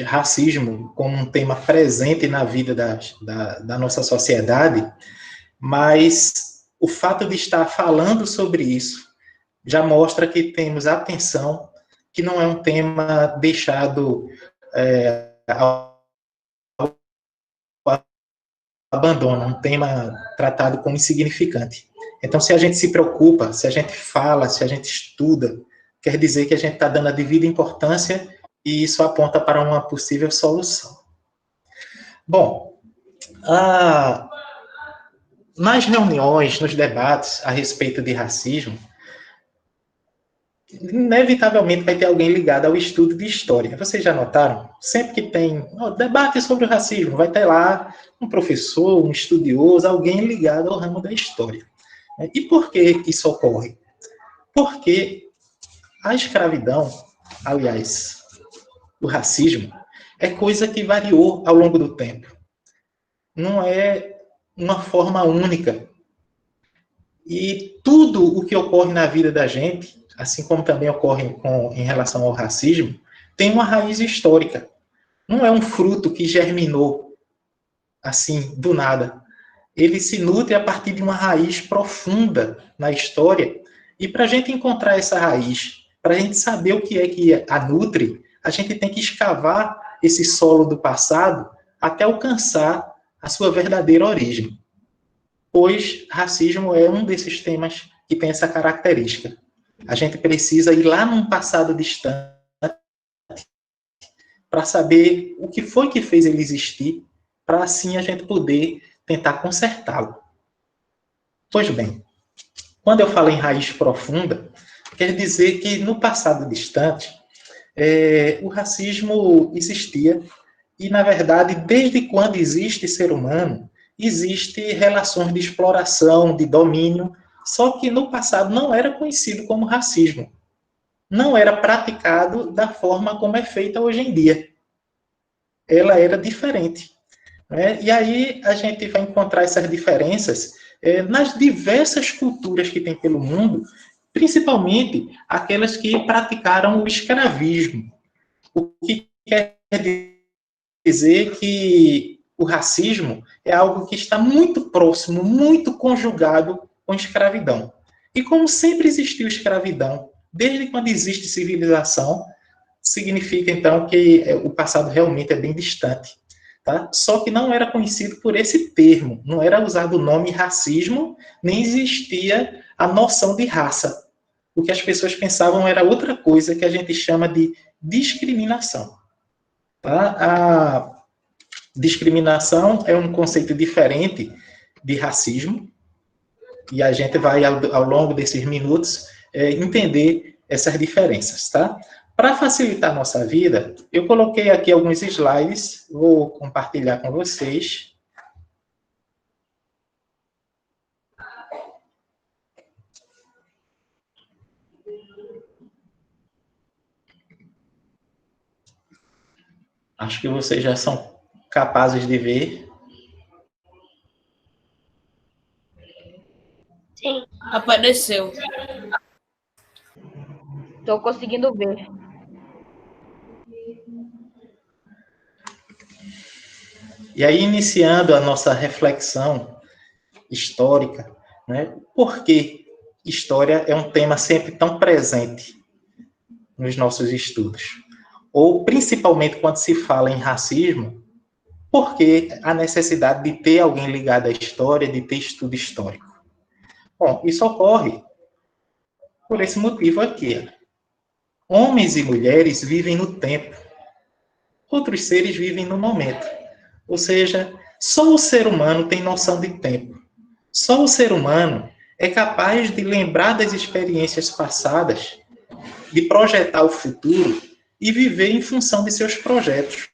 racismo como um tema presente na vida da nossa sociedade, mas o fato de estar falando sobre isso já mostra que temos atenção, que não é um tema deixado ao abandono, um tema tratado como insignificante. Então, se a gente se preocupa, se a gente fala, se a gente estuda, quer dizer que a gente está dando a devida importância e isso aponta para uma possível solução. Bom, nas reuniões, nos debates a respeito de racismo, inevitavelmente vai ter alguém ligado ao estudo de história. Vocês já notaram? Sempre que tem debate sobre o racismo, vai ter lá um professor, um estudioso, alguém ligado ao ramo da história. E por que isso ocorre? Porque a escravidão, aliás, o racismo, é coisa que variou ao longo do tempo. Não é uma forma única. E tudo o que ocorre na vida da gente, assim como também ocorre em relação ao racismo, tem uma raiz histórica. Não é um fruto que germinou assim, do nada. Ele se nutre a partir de uma raiz profunda na história. E para a gente encontrar essa raiz, para a gente saber o que é que a nutre, a gente tem que escavar esse solo do passado até alcançar a sua verdadeira origem. Pois racismo é um desses temas que tem essa característica. A gente precisa ir lá num passado distante para saber o que foi que fez ele existir, para assim a gente poder tentar consertá-lo. Pois bem, quando eu falo em raiz profunda, quer dizer que no passado distante, o racismo existia e, na verdade, desde quando existe ser humano, existe relações de exploração, de domínio, só que no passado não era conhecido como racismo. Não era praticado da forma como é feita hoje em dia. Ela era diferente. Né? E aí a gente vai encontrar essas diferenças nas diversas culturas que tem pelo mundo, principalmente aquelas que praticaram o escravismo. O que quer dizer que o racismo é algo que está muito próximo, muito conjugado com escravidão. E como sempre existiu escravidão, desde quando existe civilização, significa então que o passado realmente é bem distante. Tá? Só que não era conhecido por esse termo, não era usado o nome racismo, nem existia a noção de raça. O que as pessoas pensavam era outra coisa que a gente chama de discriminação. Tá? A discriminação é um conceito diferente de racismo, e a gente vai, ao longo desses minutos, entender essas diferenças. Tá? Para facilitar a nossa vida, eu coloquei aqui alguns slides, vou compartilhar com vocês. Acho que vocês já são capazes de ver. Sim. Apareceu. Estou conseguindo ver. E aí, iniciando a nossa reflexão histórica, né, por que história é um tema sempre tão presente nos nossos estudos? Ou, principalmente, quando se fala em racismo, por que a necessidade de ter alguém ligado à história, de ter estudo histórico? Bom, isso ocorre por esse motivo aqui. Homens e mulheres vivem no tempo, outros seres vivem no momento. Ou seja, só o ser humano tem noção de tempo. Só o ser humano é capaz de lembrar das experiências passadas, de projetar o futuro e viver em função de seus projetos.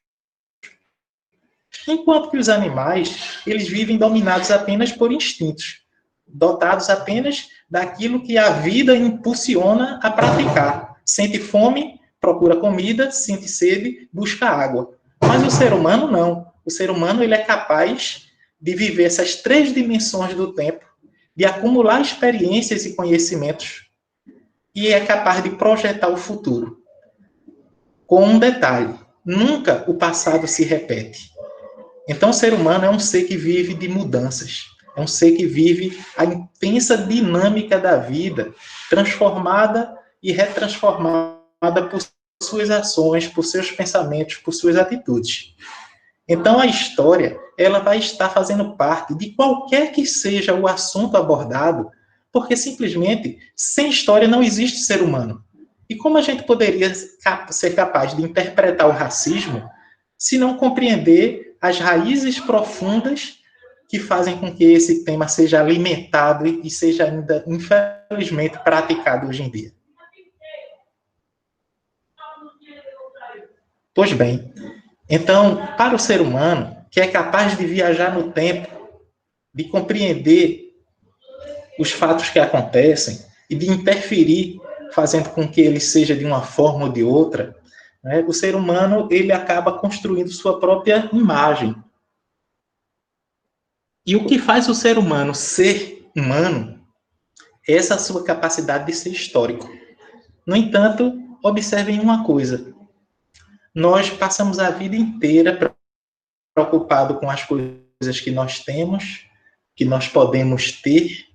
Enquanto que os animais, eles vivem dominados apenas por instintos, dotados apenas daquilo que a vida impulsiona a praticar. Sente fome, procura comida, sente sede, busca água. Mas o ser humano não. O ser humano ele é capaz de viver essas três dimensões do tempo, de acumular experiências e conhecimentos, e é capaz de projetar o futuro. Com um detalhe, nunca o passado se repete. Então, o ser humano é um ser que vive de mudanças. É um ser que vive a intensa dinâmica da vida, transformada e retransformada por suas ações, por seus pensamentos, por suas atitudes. Então, a história, ela vai estar fazendo parte de qualquer que seja o assunto abordado, porque simplesmente, sem história não existe ser humano. E como a gente poderia ser capaz de interpretar o racismo se não compreender as raízes profundas que fazem com que esse tema seja alimentado e seja ainda, infelizmente, praticado hoje em dia? Pois bem, então, para o ser humano, que é capaz de viajar no tempo, de compreender os fatos que acontecem e de interferir, fazendo com que ele seja de uma forma ou de outra, né, o ser humano ele acaba construindo sua própria imagem. E o que faz o ser humano ser humano é essa sua capacidade de ser histórico. No entanto, observem uma coisa. Nós passamos a vida inteira preocupados com as coisas que nós temos, que nós podemos ter,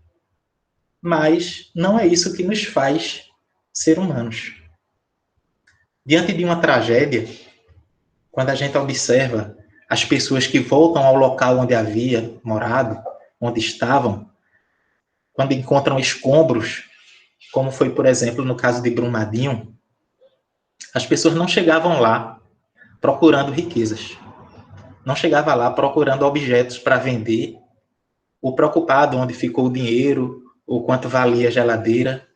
mas não é isso que nos faz ser humanos. Diante de uma tragédia, quando a gente observa as pessoas que voltam ao local onde havia morado, onde estavam, quando encontram escombros, como foi, por exemplo, no caso de Brumadinho, as pessoas não chegavam lá procurando riquezas. Não chegava lá procurando objetos para vender, ou preocupado onde ficou o dinheiro, ou quanto valia a geladeira.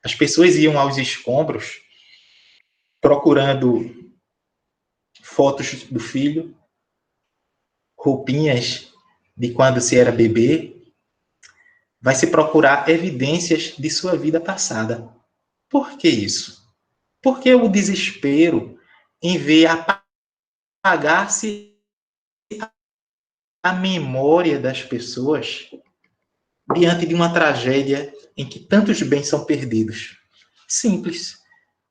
As pessoas iam aos escombros procurando fotos do filho, roupinhas de quando se era bebê. Vai se procurar evidências de sua vida passada. Por que isso? Porque o desespero em ver apagar-se a memória das pessoas diante de uma tragédia em que tantos bens são perdidos. Simples.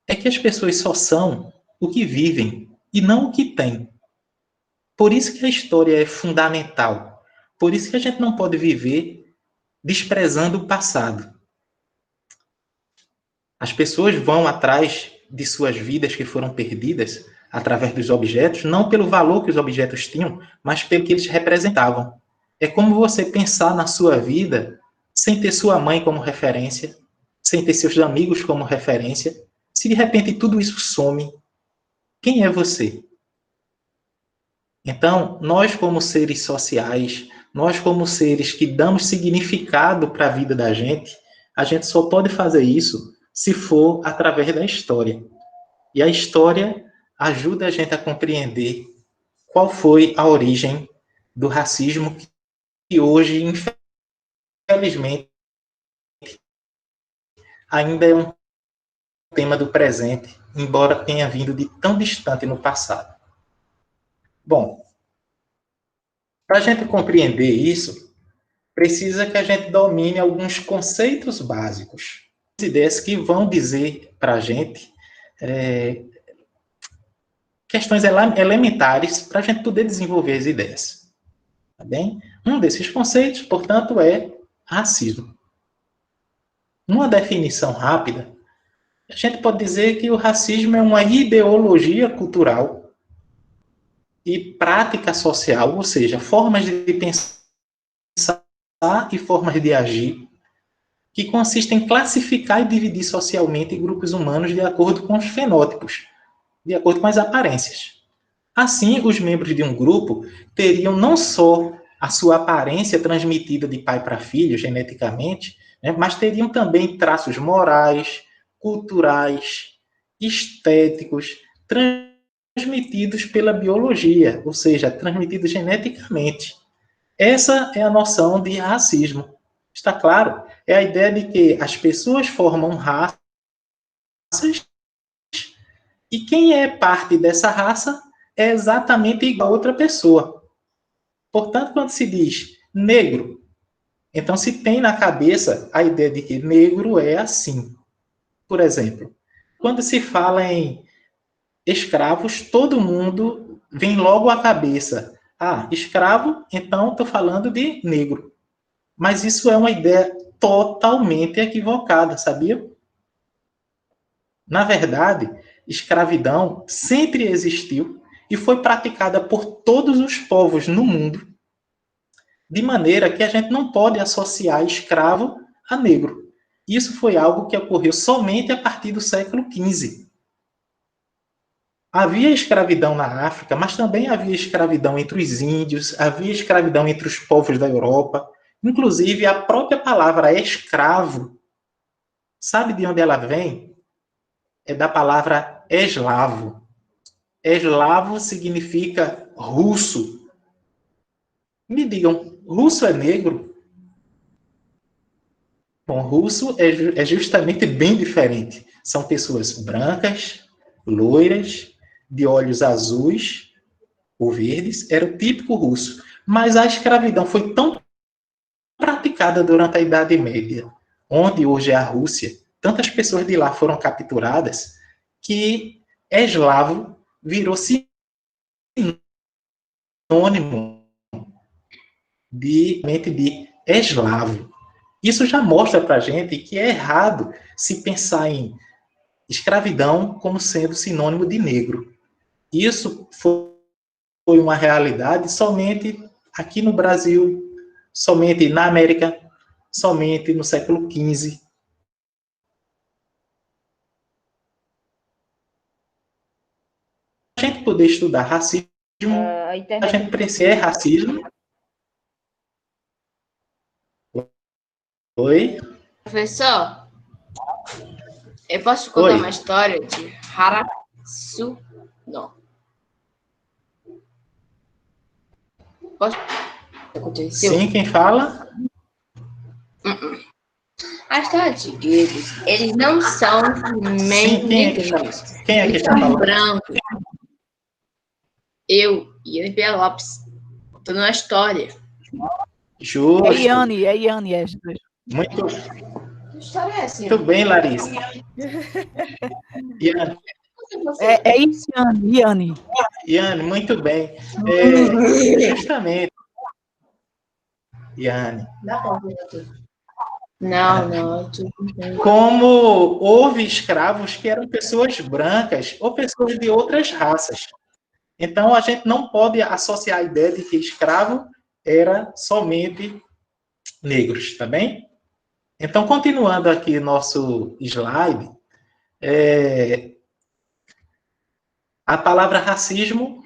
É que as pessoas só são o que vivem e não o que têm. Por isso que a história é fundamental. Por isso que a gente não pode viver desprezando o passado. As pessoas vão atrás de suas vidas que foram perdidas através dos objetos, não pelo valor que os objetos tinham, mas pelo que eles representavam. É como você pensar na sua vida sem ter sua mãe como referência, sem ter seus amigos como referência. Se de repente tudo isso some, quem é você? Então, nós como seres sociais, nós como seres que damos significado para a vida da gente, a gente só pode fazer isso se for através da história. E a história ajuda a gente a compreender qual foi a origem do racismo que hoje, infelizmente, ainda é um tema do presente, embora tenha vindo de tão distante no passado. Bom, para a gente compreender isso, precisa que a gente domine alguns conceitos básicos, ideias que vão dizer para a gente questões elementares para a gente poder desenvolver as ideias. Tá bem? Um desses conceitos, portanto, é racismo. Numa definição rápida, a gente pode dizer que o racismo é uma ideologia cultural e prática social, ou seja, formas de pensar e formas de agir, que consistem em classificar e dividir socialmente grupos humanos de acordo com os fenótipos, de acordo com as aparências. Assim, os membros de um grupo teriam não só a sua aparência transmitida de pai para filho, geneticamente, né, mas teriam também traços morais, culturais, estéticos, transmitidos pela biologia, ou seja, transmitidos geneticamente. Essa é a noção de racismo. Está claro? É a ideia de que as pessoas formam raças e quem é parte dessa raça é exatamente igual a outra pessoa. Portanto, quando se diz negro, então se tem na cabeça a ideia de que negro é assim. Por exemplo, quando se fala em escravos, todo mundo vem logo à cabeça. Ah, escravo, então estou falando de negro. Mas isso é uma ideia totalmente equivocada, sabia? Na verdade, escravidão sempre existiu e foi praticada por todos os povos no mundo, de maneira que a gente não pode associar escravo a negro. Isso foi algo que ocorreu somente a partir do século XV. Havia escravidão na África, mas também havia escravidão entre os índios, havia escravidão entre os povos da Europa. Inclusive, a própria palavra escravo, sabe de onde ela vem? É da palavra eslavo. Eslavo significa russo. Me digam, russo é negro? Bom, russo é justamente bem diferente. São pessoas brancas, loiras, de olhos azuis ou verdes, era o típico russo. Mas a escravidão foi tão praticada durante a Idade Média, onde hoje é a Rússia, tantas pessoas de lá foram capturadas, que eslavo virou sinônimo de eslavo. Isso já mostra para a gente que é errado se pensar em escravidão como sendo sinônimo de negro. Isso foi uma realidade somente aqui no Brasil, somente na América, somente no século XV. A gente poder estudar racismo, a gente precisa é racismo. Oi? Professor, eu posso te contar uma história de Não. Posso? Aconteceu? Sim, quem fala? A história de gregos, eles não são Sim, negros. Quem é que Eles está são falando? brancos. Eu, Iane Pia Lopes, contando uma história. Justo. É Iane. Muito, Que história é essa? muito bem, Larissa. É Iane. Iane, muito bem. Justamente, Iane. Não. Como houve escravos que eram pessoas brancas ou pessoas de outras raças. Então, a gente não pode associar a ideia de que escravo era somente negros, tá bem? Então, continuando aqui nosso slide, a palavra racismo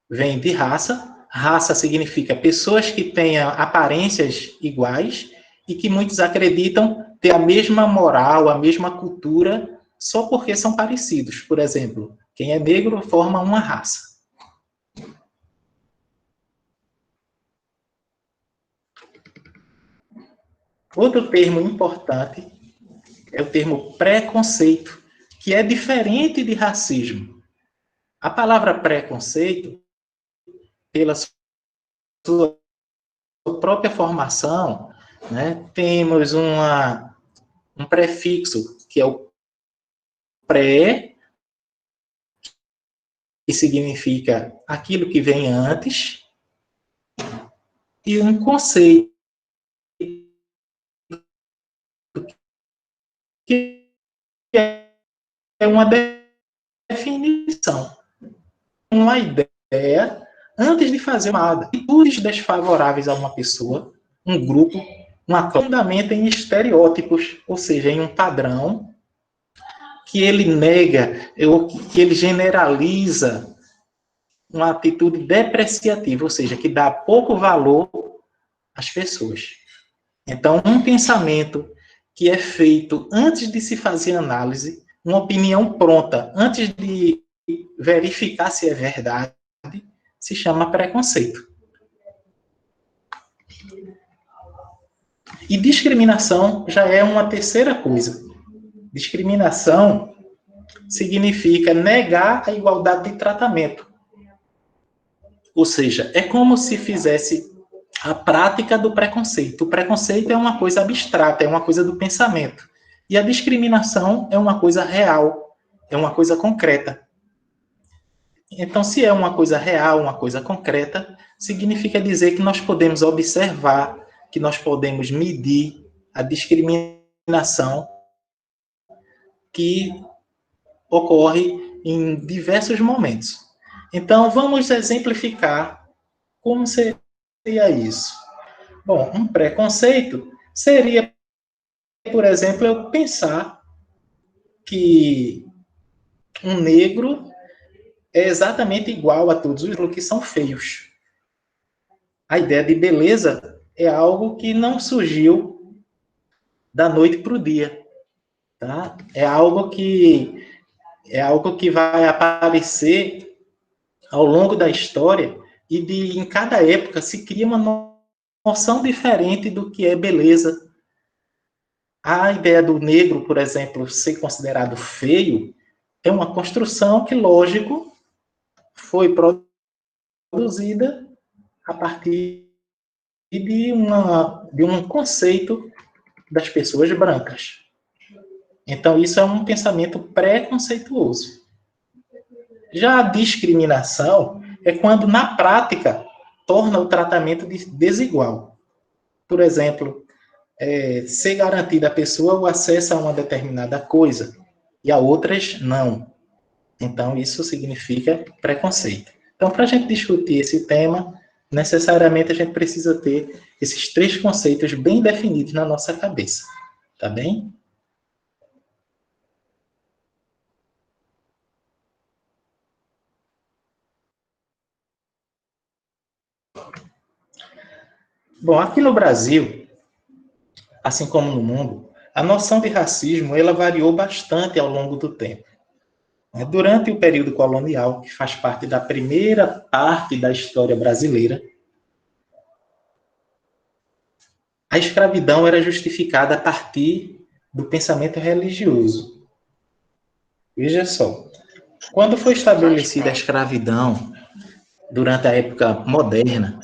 vem de raça. Raça significa pessoas que tenham aparências iguais e que muitos acreditam ter a mesma moral, a mesma cultura, só porque são parecidos. Por exemplo, quem é negro forma uma raça. Outro termo importante é o termo preconceito, que é diferente de racismo. A palavra preconceito, pela sua própria formação, né, temos um prefixo, que é o pré, que significa aquilo que vem antes, e um conceito, que é uma definição, uma ideia, antes de fazer uma atitudes desfavoráveis a uma pessoa, um grupo, um fundamento em estereótipos, ou seja, em um padrão que ele nega, ou que ele generaliza uma atitude depreciativa, ou seja, que dá pouco valor às pessoas. Então, um pensamento que é feito antes de se fazer análise, uma opinião pronta, antes de verificar se é verdade, se chama preconceito. E discriminação já é uma terceira coisa. Discriminação significa negar a igualdade de tratamento. Ou seja, é como se fizesse a prática do preconceito. O preconceito é uma coisa abstrata, é uma coisa do pensamento. E a discriminação é uma coisa real, é uma coisa concreta. Então, se é uma coisa real, uma coisa concreta, significa dizer que nós podemos observar, que nós podemos medir a discriminação que ocorre em diversos momentos. Então, vamos exemplificar como seria isso. Bom, um preconceito seria, por exemplo, eu pensar que um negro é exatamente igual a todos os que são feios. A ideia de beleza é algo que não surgiu da noite para o dia. Tá? É algo que vai aparecer ao longo da história e em cada época se cria uma noção diferente do que é beleza. A ideia do negro, por exemplo, ser considerado feio é uma construção que, lógico, foi produzida a partir de um conceito das pessoas brancas. Então, isso é um pensamento preconceituoso. Já a discriminação é quando, na prática, torna o tratamento desigual. Por exemplo, ser garantido à pessoa o acesso a uma determinada coisa e a outras não. Então, isso significa preconceito. Então, para a gente discutir esse tema, necessariamente a gente precisa ter esses 3 conceitos bem definidos na nossa cabeça. Tá bem? Bom, aqui no Brasil, assim como no mundo, a noção de racismo ela variou bastante ao longo do tempo. Durante o período colonial, que faz parte da primeira parte da história brasileira, a escravidão era justificada a partir do pensamento religioso. Veja só, quando foi estabelecida a escravidão durante a época moderna,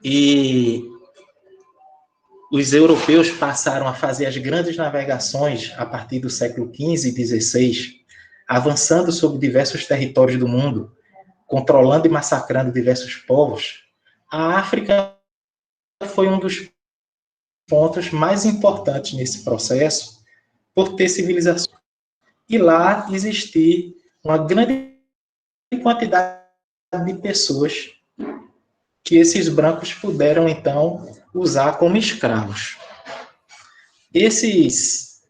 e os europeus passaram a fazer as grandes navegações a partir do século XV e XVI, avançando sobre diversos territórios do mundo, controlando e massacrando diversos povos, a África foi um dos pontos mais importantes nesse processo, por ter civilização. E lá existir uma grande quantidade de pessoas que esses brancos puderam, então, usar como escravos. Esses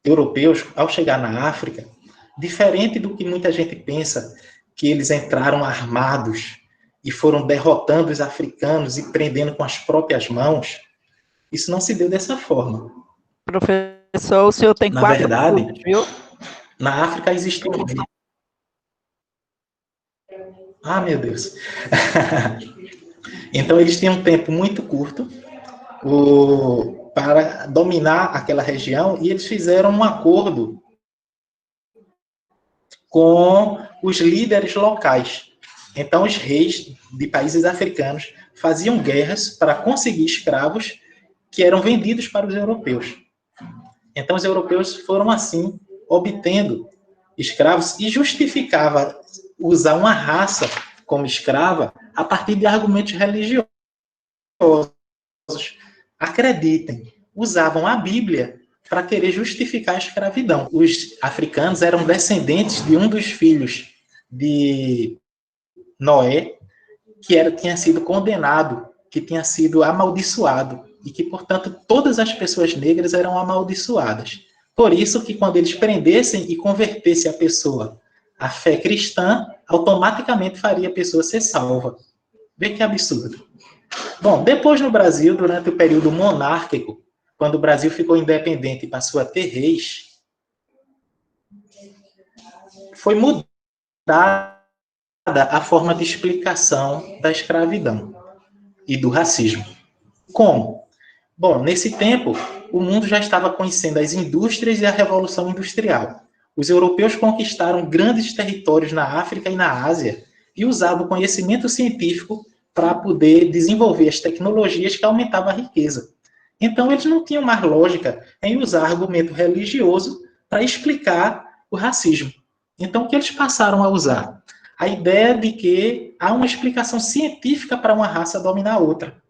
europeus, ao chegar na África, diferente do que muita gente pensa, que eles entraram armados e foram derrotando os africanos e prendendo com as próprias mãos, isso não se deu dessa forma. Professor, o senhor tem Na 4 verdade, minutos, viu? Na África existe... Ah, meu Deus. Então, eles tinham um tempo muito curto para dominar aquela região e eles fizeram um acordo com os líderes locais. Então, os reis de países africanos faziam guerras para conseguir escravos que eram vendidos para os europeus. Então, os europeus foram, assim, obtendo escravos e justificava usar uma raça como escrava a partir de argumentos religiosos. Acreditem, usavam a Bíblia para querer justificar a escravidão. Os africanos eram descendentes de um dos filhos de Noé, que tinha sido condenado, que tinha sido amaldiçoado, e que, portanto, todas as pessoas negras eram amaldiçoadas. Por isso que quando eles prendessem e convertessem a pessoa à fé cristã, automaticamente faria a pessoa ser salva. Vê que absurdo. Bom, depois no Brasil, durante o período monárquico, quando o Brasil ficou independente e passou a ter reis, foi mudada a forma de explicação da escravidão e do racismo. Como? Bom, nesse tempo, o mundo já estava conhecendo as indústrias e a Revolução Industrial. Os europeus conquistaram grandes territórios na África e na Ásia e usavam o conhecimento científico para poder desenvolver as tecnologias que aumentavam a riqueza. Então, eles não tinham mais lógica em usar argumento religioso para explicar o racismo. Então, o que eles passaram a usar? A ideia de que há uma explicação científica para uma raça dominar a outra.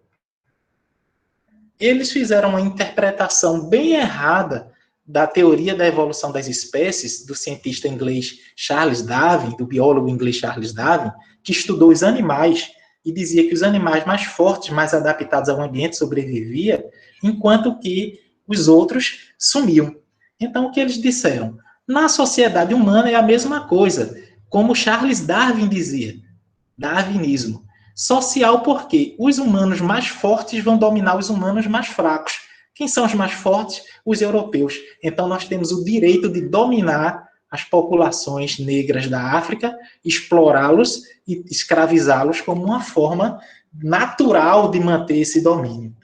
Eles fizeram uma interpretação bem errada da teoria da evolução das espécies, do cientista inglês Charles Darwin, do biólogo inglês Charles Darwin, que estudou os animais e dizia que os animais mais fortes, mais adaptados ao ambiente sobreviviam, enquanto que os outros sumiam. Então, o que eles disseram? Na sociedade humana é a mesma coisa, como Charles Darwin dizia, darwinismo. Social porque os humanos mais fortes vão dominar os humanos mais fracos. Quem são os mais fortes? Os europeus. Então, nós temos o direito de dominar as populações negras da África, explorá-los e escravizá-los como uma forma natural de manter esse domínio.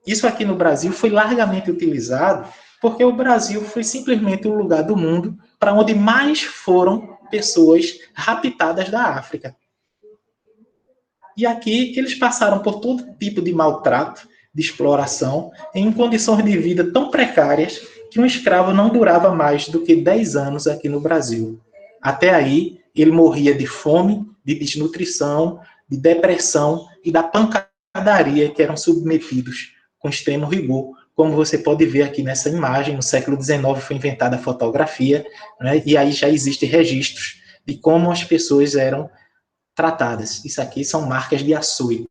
Isso aqui no Brasil foi largamente utilizado porque o Brasil foi simplesmente o lugar do mundo para onde mais foram pessoas raptadas da África. E aqui eles passaram por todo tipo de maltrato, de exploração, em condições de vida tão precárias que um escravo não durava mais do que 10 anos aqui no Brasil. Até aí, ele morria de fome, de desnutrição, de depressão e da pancadaria que eram submetidos com extremo rigor. Como você pode ver aqui nessa imagem, no século XIX foi inventada a fotografia, né, e aí já existem registros de como as pessoas eram tratadas. Isso aqui são marcas de açoite.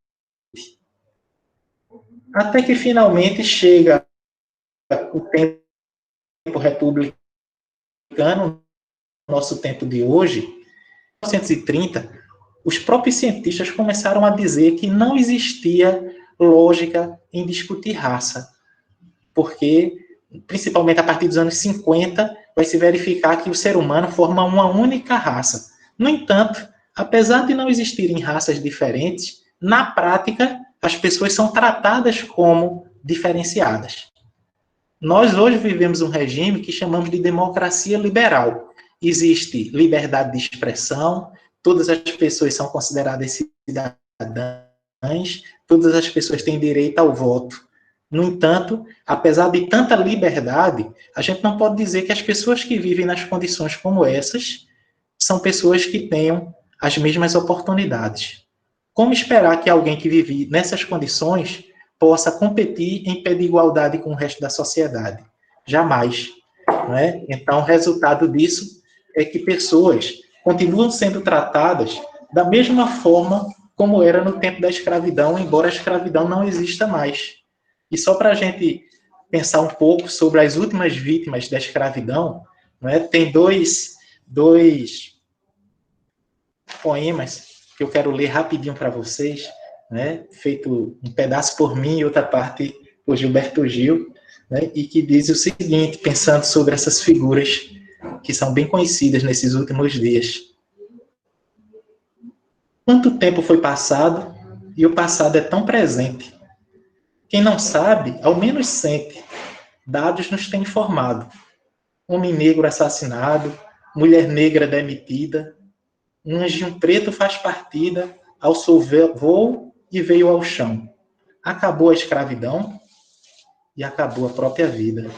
Até que finalmente chega o tempo republicano, nosso tempo de hoje, em 1930, os próprios cientistas começaram a dizer que não existia lógica em discutir raça, porque, principalmente a partir dos anos 50, vai se verificar que o ser humano forma uma única raça. No entanto, apesar de não existirem raças diferentes, na prática, as pessoas são tratadas como diferenciadas. Nós hoje vivemos um regime que chamamos de democracia liberal. Existe liberdade de expressão, todas as pessoas são consideradas cidadãs, todas as pessoas têm direito ao voto. No entanto, apesar de tanta liberdade, a gente não pode dizer que as pessoas que vivem nas condições como essas são pessoas que tenham as mesmas oportunidades. Como esperar que alguém que vive nessas condições possa competir em pé de igualdade com o resto da sociedade? Jamais. Não é? Então, o resultado disso é que pessoas continuam sendo tratadas da mesma forma como era no tempo da escravidão, embora a escravidão não exista mais. E só para a gente pensar um pouco sobre as últimas vítimas da escravidão, não é? Tem dois poemas que eu quero ler rapidinho para vocês, né? Feito um pedaço por mim e outra parte por Gilberto Gil, né? E que diz o seguinte, pensando sobre essas figuras que são bem conhecidas nesses últimos dias. Quanto tempo foi passado e o passado é tão presente. Quem não sabe, ao menos sente. Dados nos têm informado. Homem negro assassinado, mulher negra demitida, um anjinho preto faz partida, alçou voo e veio ao chão. Acabou a escravidão e acabou a própria vida.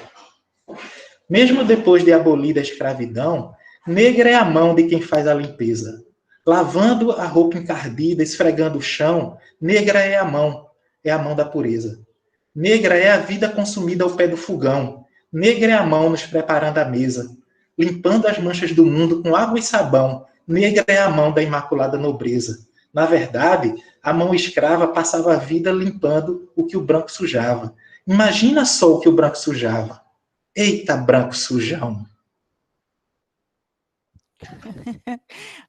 Mesmo depois de abolida a escravidão, negra é a mão de quem faz a limpeza. Lavando a roupa encardida, esfregando o chão, negra é a mão da pureza. Negra é a vida consumida ao pé do fogão. Negra é a mão nos preparando a mesa, limpando as manchas do mundo com água e sabão. Negra é a mão da imaculada nobreza. Na verdade, a mão escrava passava a vida limpando o que o branco sujava. Imagina só o que o branco sujava. Eita, branco sujão.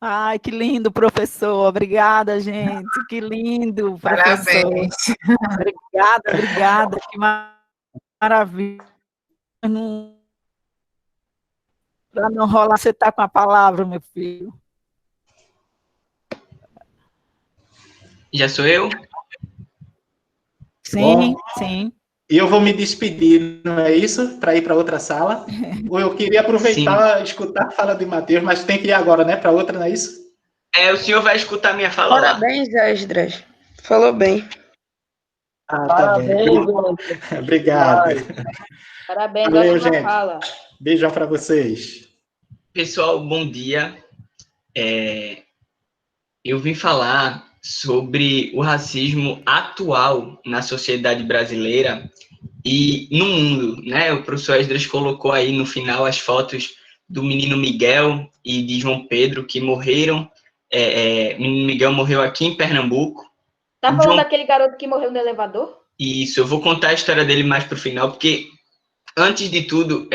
Ai, que lindo, professor. Obrigada, gente. Que lindo, professor. Parabéns. Obrigada. Que maravilha. Para não rolar, você está com a palavra, meu filho. Já sou eu? Sim, Bom, sim. E eu vou me despedir, não é isso? Para ir para outra sala. Ou eu queria aproveitar, escutar a fala de Matheus, mas tem que ir agora, né? Para outra, não é isso? O senhor vai escutar minha fala lá. Parabéns, Esdras. Falou bem. Ah, Parabéns, tá bem. Obrigado. Parabéns, Valeu, ótima gente. fala. Beijão para vocês. Pessoal, bom dia. Eu vim falar sobre o racismo atual na sociedade brasileira e no mundo, né? O professor Esdras colocou aí no final as fotos do menino Miguel e de João Pedro, que morreram. O menino Miguel morreu aqui em Pernambuco. Tá falando daquele garoto que morreu no elevador? Isso, eu vou contar a história dele mais para o final, porque, antes de tudo,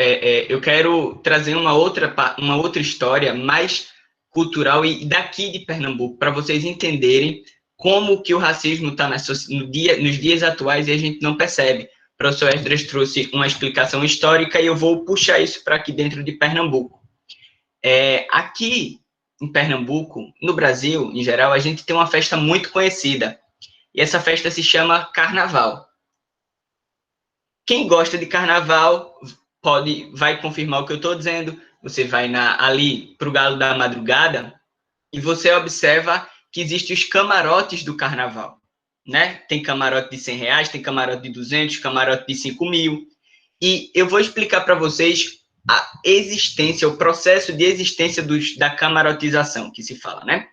eu quero trazer uma outra história mais cultural e daqui de Pernambuco, para vocês entenderem como que o racismo está nos dias atuais e a gente não percebe. O professor Esdras trouxe uma explicação histórica e eu vou puxar isso para aqui dentro de Pernambuco. Aqui em Pernambuco, no Brasil, em geral, a gente tem uma festa muito conhecida, e essa festa se chama Carnaval. Quem gosta de Carnaval vai confirmar o que eu estou dizendo. Você vai ali para o Galo da Madrugada e você observa que existem os camarotes do Carnaval, né? Tem camarote de R$100, tem camarote de 200, camarote de 5 mil. E eu vou explicar para vocês a existência, o processo de existência da camarotização, que se fala, né?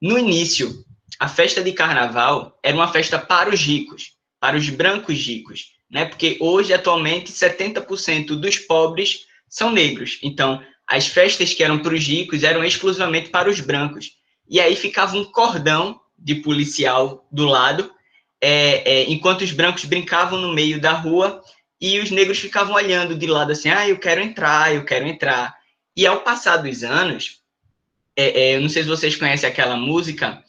No início, a festa de Carnaval era uma festa para os ricos, para os brancos ricos, né? Porque hoje, atualmente, 70% dos pobres são negros. Então, as festas que eram para os ricos eram exclusivamente para os brancos. E aí ficava um cordão de policial do lado, enquanto os brancos brincavam no meio da rua e os negros ficavam olhando de lado assim, eu quero entrar, eu quero entrar. E ao passar dos anos, eu não sei se vocês conhecem aquela música,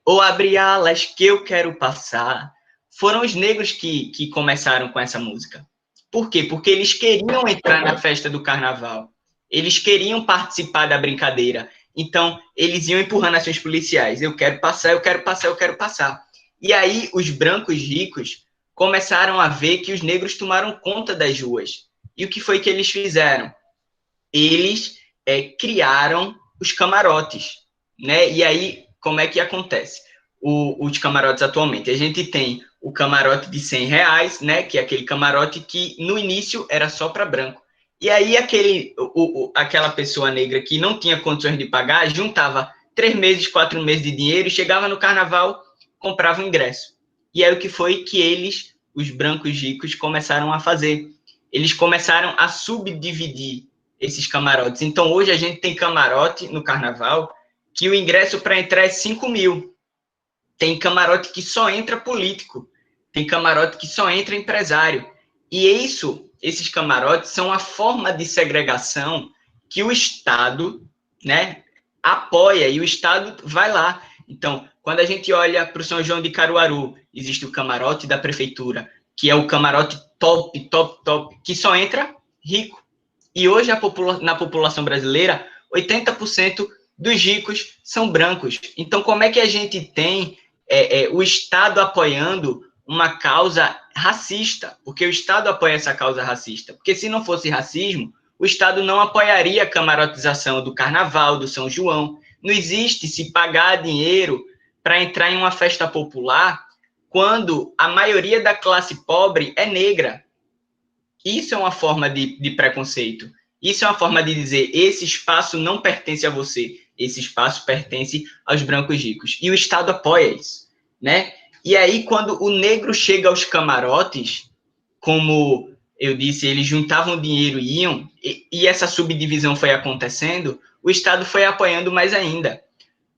ou abre alas que eu quero passar. Foram os negros que começaram com essa música. Por quê? Porque eles queriam entrar na festa do Carnaval. Eles queriam participar da brincadeira. Então, eles iam empurrando ações policiais. Eu quero passar, eu quero passar, eu quero passar. E aí, os brancos ricos começaram a ver que os negros tomaram conta das ruas. E o que foi que eles fizeram? Eles criaram os camarotes, né? E aí, como é que acontece? Os camarotes atualmente. A gente tem o camarote de R$100, né? Que é aquele camarote que no início era só para branco. E aí aquela pessoa negra que não tinha condições de pagar, juntava 3 meses, 4 meses de dinheiro, e chegava no Carnaval, comprava o ingresso. E aí o que foi que eles, os brancos ricos, começaram a fazer? Eles começaram a subdividir esses camarotes. Então hoje a gente tem camarote no Carnaval que o ingresso para entrar é 5 mil. Tem camarote que só entra político. Tem camarote que só entra empresário. E esses camarotes são a forma de segregação que o Estado, né, apoia, e o Estado vai lá. Então, quando a gente olha para o São João de Caruaru, existe o camarote da prefeitura, que é o camarote top, top, top, que só entra rico. E hoje, na população brasileira, 80% dos ricos são brancos. Então, como é que a gente tem o Estado apoiando uma causa racista? Porque o Estado apoia essa causa racista. Porque se não fosse racismo, o Estado não apoiaria a camarotização do Carnaval, do São João. Não existe se pagar dinheiro para entrar em uma festa popular quando a maioria da classe pobre é negra. Isso é uma forma de preconceito. Isso é uma forma de dizer, esse espaço não pertence a você, esse espaço pertence aos brancos ricos. E o Estado apoia isso, né? E aí, quando o negro chega aos camarotes, como eu disse, eles juntavam dinheiro e iam, e essa subdivisão foi acontecendo, o Estado foi apoiando mais ainda.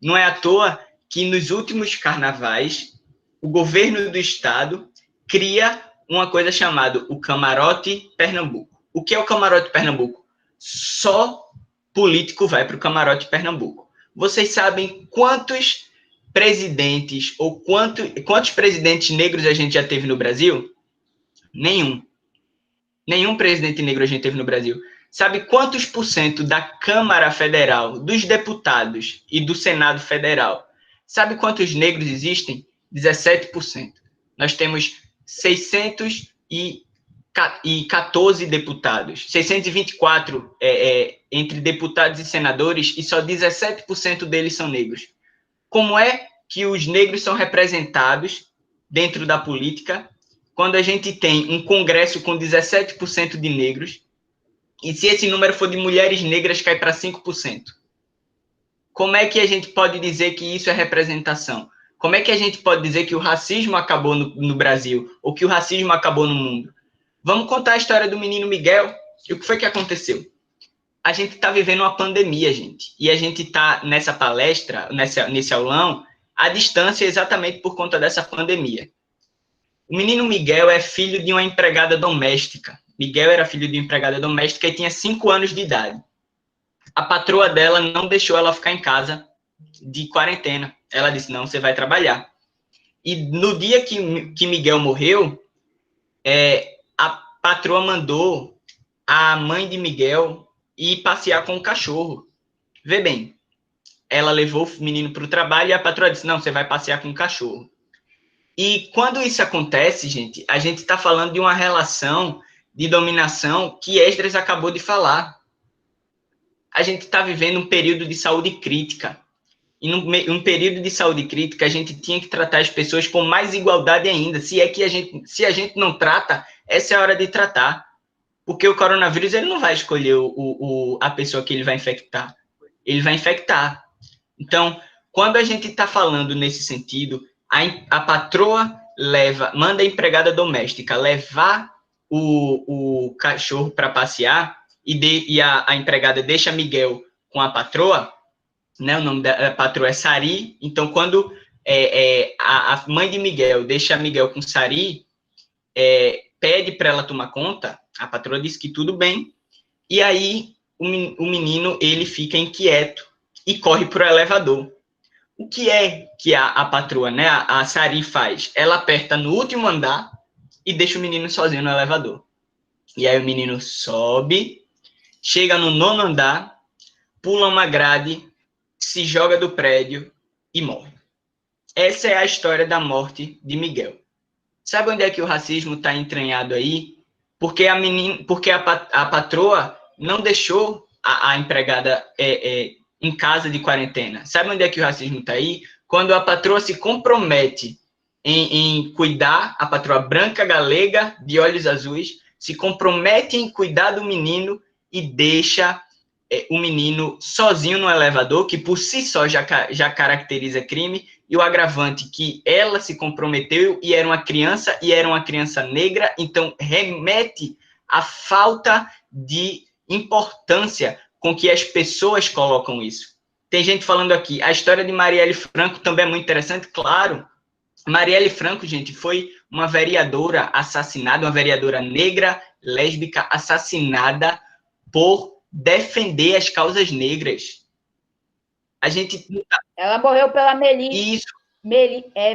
Não é à toa que nos últimos carnavais, o governo do Estado cria uma coisa chamada o Camarote Pernambuco. O que é o Camarote Pernambuco? Só político vai para o Camarote Pernambuco. Vocês sabem quantos presidentes ou quantos presidentes negros a gente já teve no Brasil? Nenhum. Nenhum presidente negro a gente teve no Brasil. Sabe quantos por cento da Câmara Federal, dos deputados e do Senado Federal, sabe quantos negros existem? 17%. Nós temos 614 deputados, 624 entre deputados e senadores, e só 17% deles são negros. Como é que os negros são representados dentro da política quando a gente tem um Congresso com 17% de negros, E se esse número for de mulheres negras, cai para 5%. Como é que a gente pode dizer que isso é representação? Como é que a gente pode dizer que o racismo acabou no Brasil? Ou que o racismo acabou no mundo? Vamos contar a história do menino Miguel. E o que foi que aconteceu? A gente está vivendo uma pandemia, gente. E a gente está nessa palestra, nesse aulão, à distância exatamente por conta dessa pandemia. O menino Miguel é filho de uma empregada doméstica. Miguel era filho de uma empregada doméstica e tinha 5 anos de idade. A patroa dela não deixou ela ficar em casa de quarentena. Ela disse, não, você vai trabalhar. E no dia que Miguel morreu, a patroa mandou a mãe de Miguel ir passear com o cachorro. Vê bem, ela levou o menino para o trabalho e a patroa disse, não, você vai passear com o cachorro. E quando isso acontece, gente, a gente está falando de uma relação de dominação que Esdras acabou de falar. A gente está vivendo um período de saúde crítica. E num período de saúde crítica, a gente tinha que tratar as pessoas com mais igualdade ainda. Se a gente não trata, essa é a hora de tratar. Porque o coronavírus, ele não vai escolher a pessoa que ele vai infectar. Ele vai infectar. Então, quando a gente está falando nesse sentido, a patroa manda a empregada doméstica levar o cachorro para passear e a empregada deixa Miguel com a patroa, né? O nome da patroa é Sari. Então, quando a mãe de Miguel deixa Miguel com Sari, pede para ela tomar conta, a patroa diz que tudo bem, e aí o menino ele fica inquieto e corre para o elevador. O que é que a patroa, né, a Sari faz? Ela aperta no último andar e deixa o menino sozinho no elevador. E aí o menino sobe, chega no 9º andar, pula uma grade, se joga do prédio e morre. Essa é a história da morte de Miguel. Sabe onde é que o racismo está entranhado aí? Porque a patroa não deixou a empregada em casa de quarentena. Sabe onde é que o racismo está aí? Quando a patroa se compromete em cuidar, a patroa branca, galega, de olhos azuis, se compromete em cuidar do menino e deixa o menino sozinho no elevador, que por si só já caracteriza crime, e o agravante que ela se comprometeu e era uma criança negra, então remete à falta de importância com que as pessoas colocam isso. Tem gente falando aqui, a história de Marielle Franco também é muito interessante, claro. Marielle Franco, gente, foi uma vereadora assassinada, uma vereadora negra, lésbica, assassinada por defender as causas negras. A gente... Ela morreu pela milícia. Isso.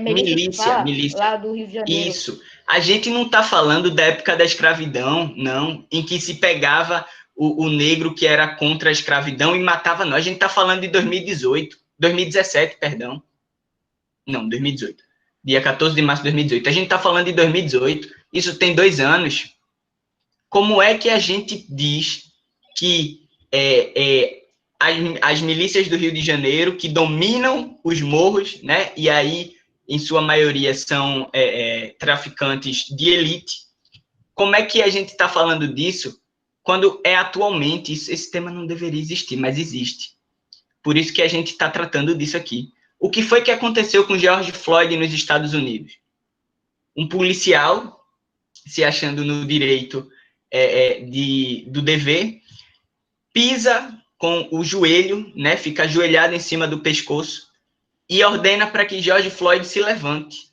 Milícia, lá do Rio de Janeiro. Isso. A gente não está falando da época da escravidão, não, em que se pegava o negro que era contra a escravidão e matava nós. A gente está falando de 2017, perdão. Não, 2018. Dia 14 de março de 2018. A gente está falando de 2018. Isso tem 2 anos. Como é que a gente diz que as milícias do Rio de Janeiro, que dominam os morros, né? E aí, em sua maioria, são traficantes de elite. Como é que a gente está falando disso quando atualmente esse tema não deveria existir, mas existe? Por isso que a gente está tratando disso aqui. O que foi que aconteceu com George Floyd nos Estados Unidos? Um policial, se achando no direito do dever, pisa com o joelho, né, fica ajoelhado em cima do pescoço e ordena para que George Floyd se levante.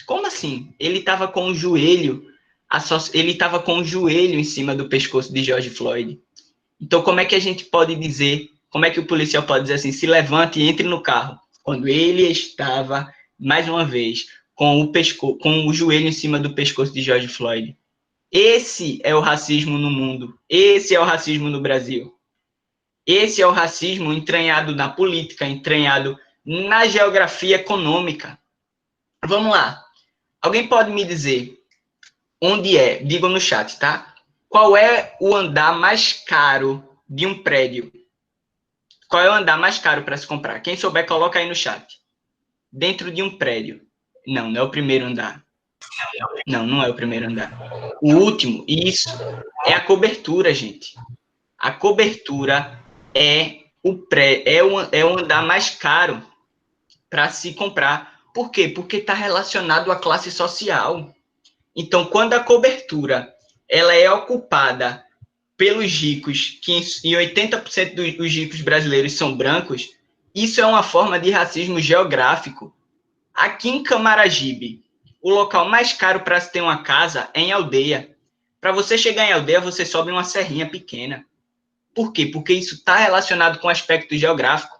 Como assim? Ele estava com o joelho em cima do pescoço de George Floyd. Então, como é que a gente pode dizer, como é que o policial pode dizer assim, se levante e entre no carro, quando ele estava, mais uma vez, com o joelho em cima do pescoço de George Floyd? Esse é o racismo no mundo. Esse é o racismo no Brasil. Esse é o racismo entranhado na política, entranhado na geografia econômica. Vamos lá. Alguém pode me dizer onde é? Digam no chat, tá? Qual é o andar mais caro de um prédio? Qual é o andar mais caro para se comprar? Quem souber, coloca aí no chat. Dentro de um prédio. Não é o primeiro andar. Não, não é o primeiro andar. O último, isso, é a cobertura, gente. A cobertura é o andar mais caro para se comprar. Por quê? Porque está relacionado à classe social. Então, quando a cobertura ela é ocupada pelos ricos, que em 80% dos ricos brasileiros são brancos, isso é uma forma de racismo geográfico. Aqui em Camaragibe, o local mais caro para se ter uma casa é em Aldeia. Para você chegar em Aldeia, você sobe uma serrinha pequena. Por quê? Porque isso está relacionado com o aspecto geográfico.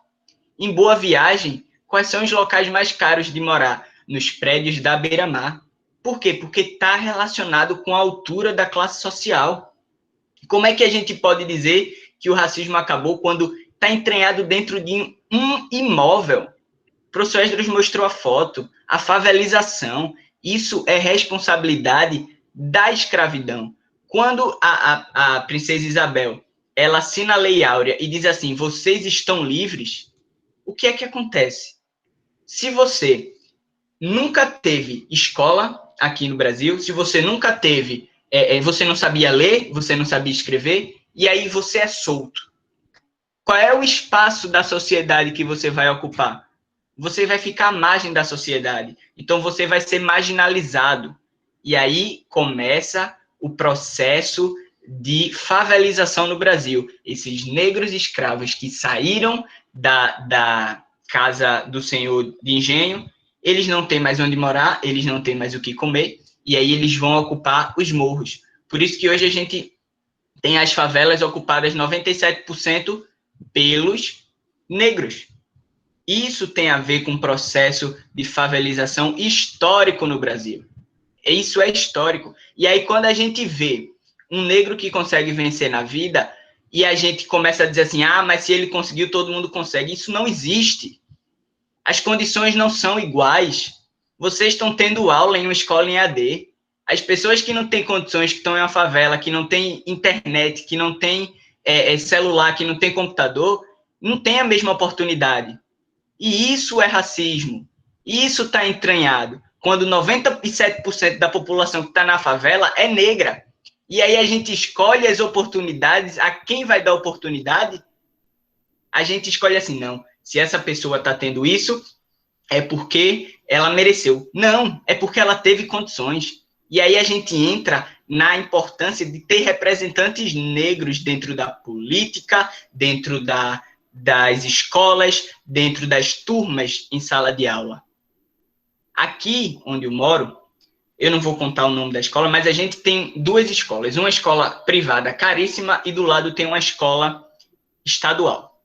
Em Boa Viagem, quais são os locais mais caros de morar? Nos prédios da beira-mar. Por quê? Porque está relacionado com a altura da classe social. Como é que a gente pode dizer que o racismo acabou quando está entranhado dentro de um imóvel? O professor Esdras mostrou a foto, a favelização. Isso é responsabilidade da escravidão. Quando a princesa Isabel ela assina a Lei Áurea e diz assim, vocês estão livres, o que é que acontece? Se você nunca teve escola aqui no Brasil, se você nunca teve, você não sabia ler, você não sabia escrever, e aí você é solto. Qual é o espaço da sociedade que você vai ocupar? Você vai ficar à margem da sociedade. Então, você vai ser marginalizado. E aí começa o processo de favelização no Brasil. Esses negros escravos que saíram da casa do senhor de engenho, eles não têm mais onde morar, eles não têm mais o que comer, e aí eles vão ocupar os morros. Por isso que hoje a gente tem as favelas ocupadas 97% pelos negros. Isso tem a ver com um processo de favelização histórico no Brasil. Isso é histórico. E aí, quando a gente vê um negro que consegue vencer na vida, e a gente começa a dizer assim, mas se ele conseguiu, todo mundo consegue. Isso não existe. As condições não são iguais. Vocês estão tendo aula em uma escola em AD. As pessoas que não têm condições, que estão em uma favela, que não têm internet, que não têm celular, que não têm computador, não têm a mesma oportunidade. E isso é racismo. Isso está entranhado. Quando 97% da população que está na favela é negra. E aí a gente escolhe as oportunidades, a quem vai dar oportunidade, a gente escolhe assim, não, se essa pessoa está tendo isso, é porque ela mereceu. Não, é porque ela teve condições. E aí a gente entra na importância de ter representantes negros dentro da política, dentro das escolas, dentro das turmas em sala de aula. Aqui, onde eu moro, eu não vou contar o nome da escola, mas a gente tem duas escolas. Uma escola privada caríssima e do lado tem uma escola estadual.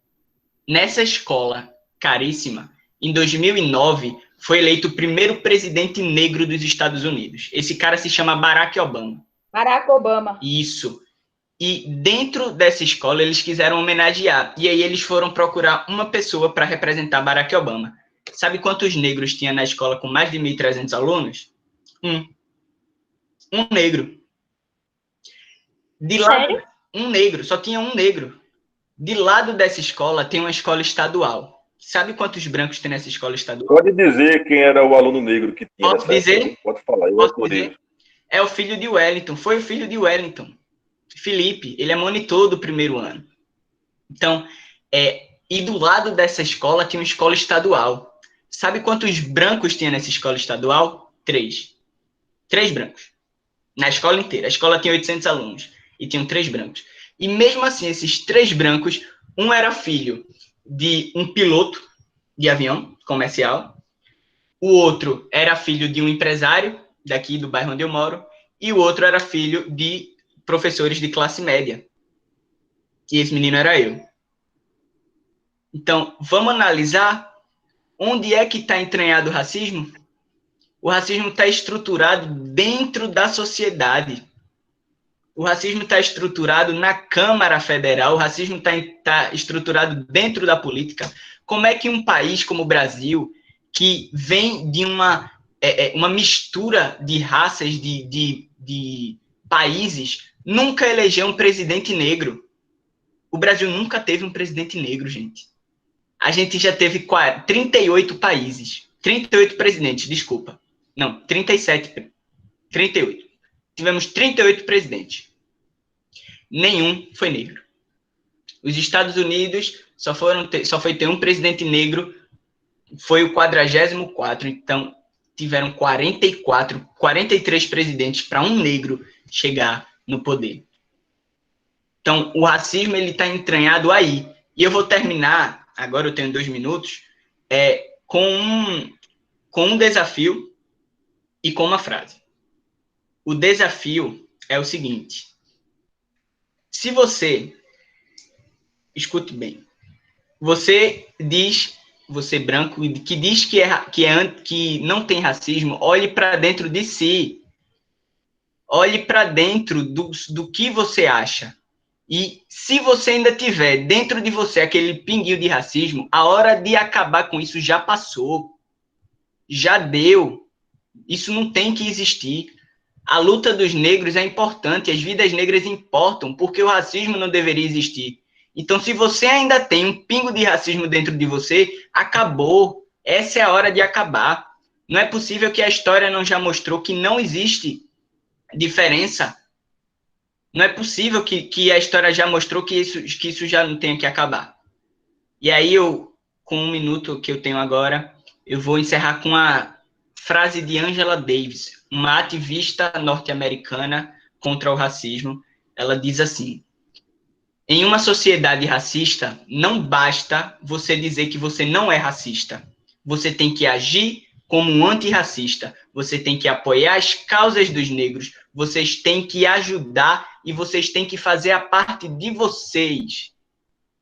Nessa escola caríssima, em 2009, foi eleito o primeiro presidente negro dos Estados Unidos. Esse cara se chama Barack Obama. Barack Obama. Isso. E dentro dessa escola, eles quiseram homenagear. E aí eles foram procurar uma pessoa para representar Barack Obama. Sabe quantos negros tinha na escola com mais de 1.300 alunos? Um negro. De lado, Sério? um negro, só tinha um negro. De lado dessa escola tem uma escola estadual. Sabe quantos brancos tem nessa escola estadual? Pode dizer quem era o aluno negro que tinha. Posso dizer? Pode falar. Posso dizer? É o filho de Wellington. Foi o filho de Wellington. Felipe. Ele é monitor do primeiro ano. Então, e do lado dessa escola tinha uma escola estadual. Sabe quantos brancos tinha nessa escola estadual? 3. 3 brancos. Na escola inteira. A escola tinha 800 alunos. E tinham 3 brancos. E mesmo assim, esses 3 brancos, um era filho de um piloto de avião comercial, o outro era filho de um empresário daqui do bairro onde eu moro, e o outro era filho de professores de classe média. E esse menino era eu. Então, vamos analisar onde é que está entranhado o racismo? O racismo está estruturado dentro da sociedade. O racismo está estruturado na Câmara Federal, o racismo está estruturado dentro da política. Como é que um país como o Brasil, que vem de uma mistura de raças, de países, nunca elegeu um presidente negro? O Brasil nunca teve um presidente negro, gente. A gente já teve 38 países. 38 presidentes, desculpa. Não, 37. 38. Tivemos 38 presidentes. Nenhum foi negro. Os Estados Unidos só foi ter um presidente negro, foi o 44º, então tiveram 43 presidentes para um negro chegar no poder. Então, o racismo ele está entranhado aí. E eu vou terminar, agora eu tenho 2 minutos, com um desafio e com uma frase. O desafio é o seguinte: se você, escute bem, você branco, que diz que não tem racismo, olhe para dentro de si. Olhe para dentro do que você acha. E se você ainda tiver dentro de você aquele pinguinho de racismo, a hora de acabar com isso já passou. Já deu. Isso não tem que existir. A luta dos negros é importante, as vidas negras importam, porque o racismo não deveria existir. Então, se você ainda tem um pingo de racismo dentro de você, acabou. Essa é a hora de acabar. Não é possível que a história não já mostrou que não existe diferença. Não é possível que a história já mostrou que isso já não tenha que acabar. E aí, com 1 minuto que eu tenho agora, eu vou encerrar com a frase de Angela Davis, uma ativista norte-americana contra o racismo. Ela diz assim: em uma sociedade racista, não basta você dizer que você não é racista. Você tem que agir como um antirracista. Você tem que apoiar as causas dos negros. Vocês têm que ajudar e vocês têm que fazer a parte de vocês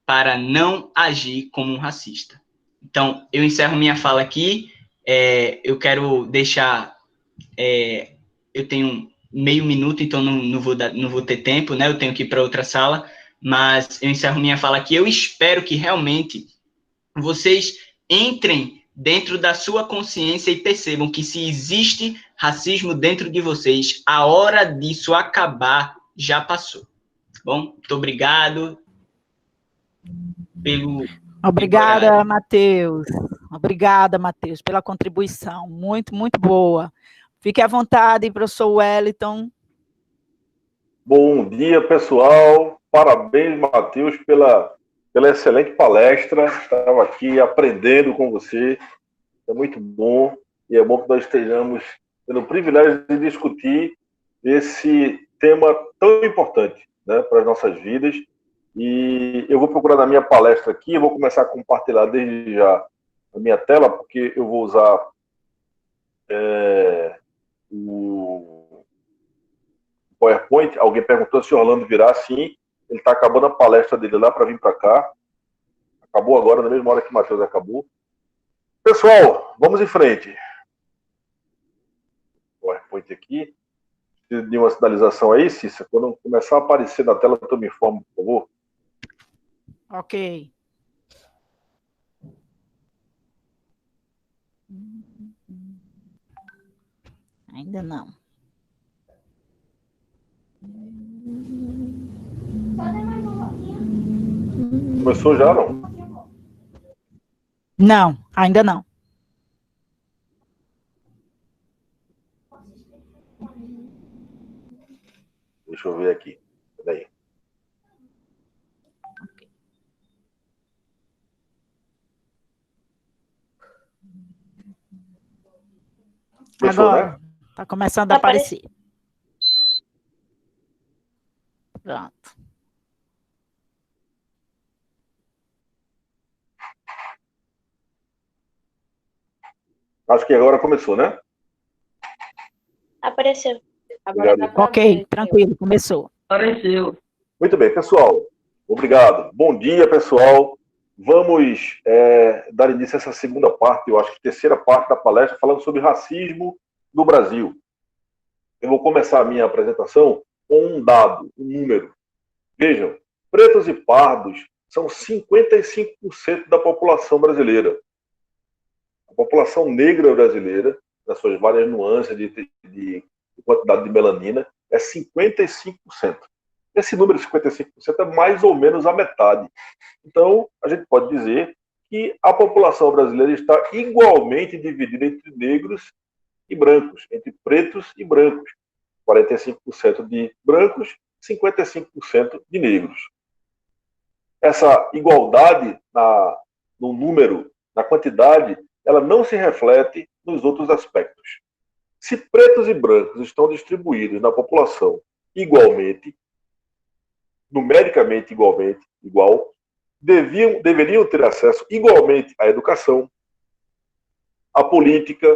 para não agir como um racista. Então, eu encerro minha fala aqui. Eu quero deixar... eu tenho meio minuto, então não vou ter tempo, né? Eu tenho que ir para outra sala. Mas eu encerro minha fala aqui. Eu espero que realmente vocês entrem dentro da sua consciência e percebam que se existe racismo dentro de vocês, a hora disso acabar já passou. Bom, muito obrigado pelo... Obrigada, Matheus. Obrigada, Matheus, pela contribuição. Muito, muito boa. Fique à vontade, professor Wellington. Bom dia, pessoal. Parabéns, Matheus, pela excelente palestra. Estava aqui aprendendo com você. É muito bom. E é bom que nós estejamos tendo o privilégio de discutir esse tema tão importante, né, para as nossas vidas. E eu vou procurar na minha palestra aqui, eu vou começar a compartilhar desde já a minha tela, porque eu vou usar o PowerPoint. Alguém perguntou se o Orlando virá. Sim, ele está acabando a palestra dele lá para vir para cá. Acabou agora, na mesma hora que o Matheus acabou. Pessoal, vamos em frente. PowerPoint aqui. Preciso de uma sinalização aí, Cícera. Quando começar a aparecer na tela, tu me informa, por favor. Ok. Ainda não. Começou já, não? Não, ainda não. Deixa eu ver aqui. Peraí. Começou, Agora, né? está começando a aparecer. Pronto. Acho que agora começou, né? Apareceu. Agora Obrigado. dá pra Ok, ver. tranquilo, começou. Apareceu. Muito bem, pessoal. Obrigado. Bom dia, pessoal. Vamos dar início a essa segunda parte, eu acho que terceira parte da palestra, falando sobre racismo no Brasil. Eu vou começar a minha apresentação com um dado, um número. Vejam, pretos e pardos são 55% da população brasileira. A população negra brasileira, nas suas várias nuances de quantidade de melanina, é 55%. Esse número de 55% é mais ou menos a metade. Então, a gente pode dizer que a população brasileira está igualmente dividida entre negros e brancos, entre pretos e brancos. 45% de brancos, 55% de negros. Essa igualdade no número, na quantidade, ela não se reflete nos outros aspectos. Se pretos e brancos estão distribuídos na população igualmente, numericamente igual, deveriam ter acesso igualmente à educação, à política,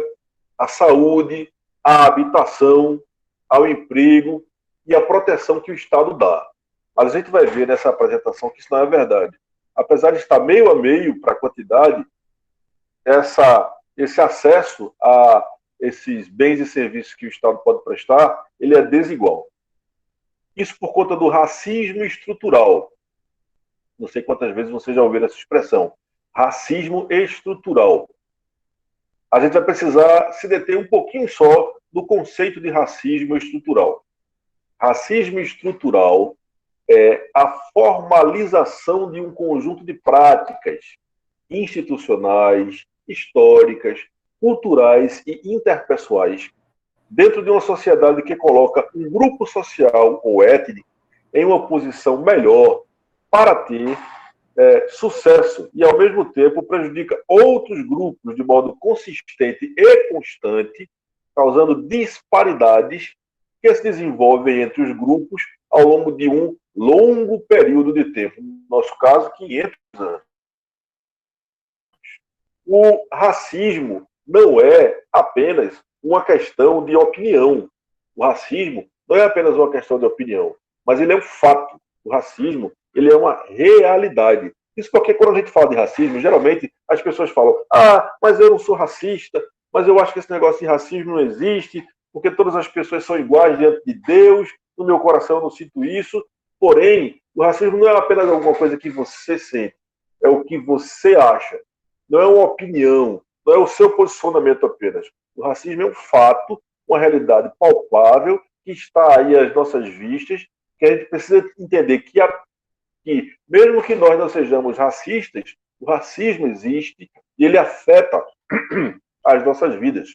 à saúde, à habitação, ao emprego e à proteção que o Estado dá. Mas a gente vai ver nessa apresentação que isso não é verdade. Apesar de estar meio a meio para a quantidade, esse acesso a esses bens e serviços que o Estado pode prestar, ele é desigual. Isso por conta do racismo estrutural. Não sei quantas vezes vocês já ouviram essa expressão. Racismo estrutural. A gente vai precisar se deter um pouquinho só do conceito de racismo estrutural. Racismo estrutural é a formalização de um conjunto de práticas institucionais, históricas, culturais e interpessoais dentro de uma sociedade que coloca um grupo social ou étnico em uma posição melhor para ter sucesso e, ao mesmo tempo, prejudica outros grupos de modo consistente e constante, causando disparidades que se desenvolvem entre os grupos ao longo de um longo período de tempo, no nosso caso, 500 anos. O racismo não é apenas uma questão de opinião. O racismo não é apenas uma questão de opinião, mas ele é um fato. O racismo, ele é uma realidade. Isso porque quando a gente fala de racismo, geralmente as pessoas falam: ah, mas eu não sou racista, mas eu acho que esse negócio de racismo não existe, porque todas as pessoas são iguais diante de Deus, no meu coração eu não sinto isso. Porém, o racismo não é apenas alguma coisa que você sente, é o que você acha. Não é uma opinião, não é o seu posicionamento apenas. O racismo é um fato, uma realidade palpável, que está aí às nossas vistas, que a gente precisa entender que mesmo que nós não sejamos racistas, o racismo existe e ele afeta as nossas vidas.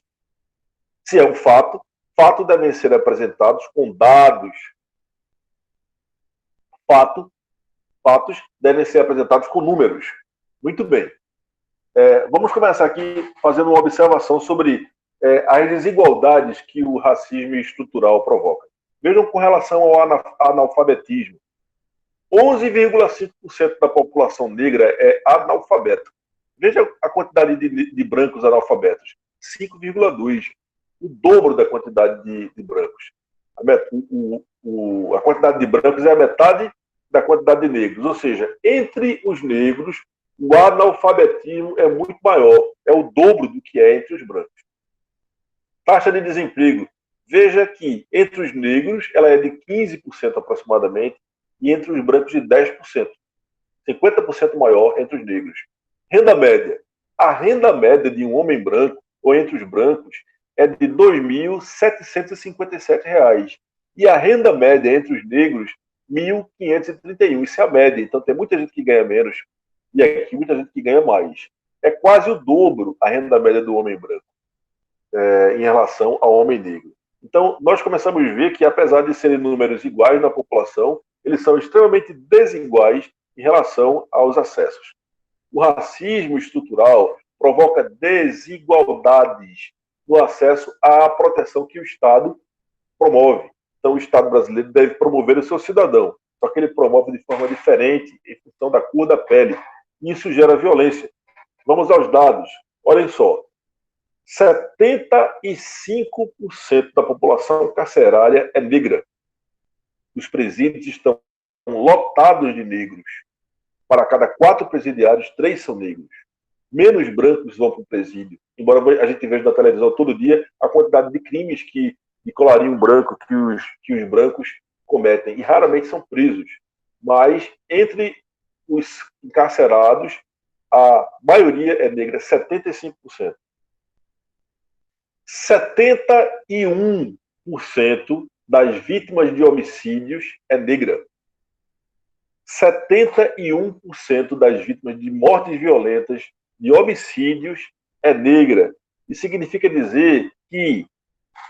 Se é um fato, fatos devem ser apresentados com dados. Fatos devem ser apresentados com números. Muito bem. Vamos começar aqui fazendo uma observação sobre as desigualdades que o racismo estrutural provoca. Vejam com relação ao analfabetismo. 11,5% da população negra é analfabeta. Veja a quantidade de brancos analfabetos. 5,2%. O dobro da quantidade de brancos. A quantidade de brancos é a metade da quantidade de negros. Ou seja, entre os negros, o analfabetismo é muito maior. É o dobro do que é entre os brancos. Taxa de desemprego. Veja que entre os negros ela é de 15% aproximadamente e entre os brancos de 10%. 50% maior entre os negros. Renda média. A renda média de um homem branco ou entre os brancos é de R$ 2.757. E a renda média entre os negros, R$ 1.531. Isso é a média. Então tem muita gente que ganha menos e aqui muita gente que ganha mais. É quase o dobro a renda média do homem branco em relação ao homem negro. Então, nós começamos a ver que, apesar de serem números iguais na população, eles são extremamente desiguais em relação aos acessos. O racismo estrutural provoca desigualdades no acesso à proteção que o Estado promove. Então, o Estado brasileiro deve promover o seu cidadão, só que ele promove de forma diferente em função da cor da pele. Isso gera violência. Vamos aos dados. Olhem só. 75% da população carcerária é negra. Os presídios estão lotados de negros. Para cada 4 presidiários, 3 são negros. Menos brancos vão para o presídio. Embora a gente veja na televisão todo dia a quantidade de crimes de colarinho branco que os brancos cometem. E raramente são presos. Mas entre os encarcerados, a maioria é negra, 75%. 71% das vítimas de homicídios é negra. 71% das vítimas de mortes violentas, de homicídios, é negra. Isso significa dizer que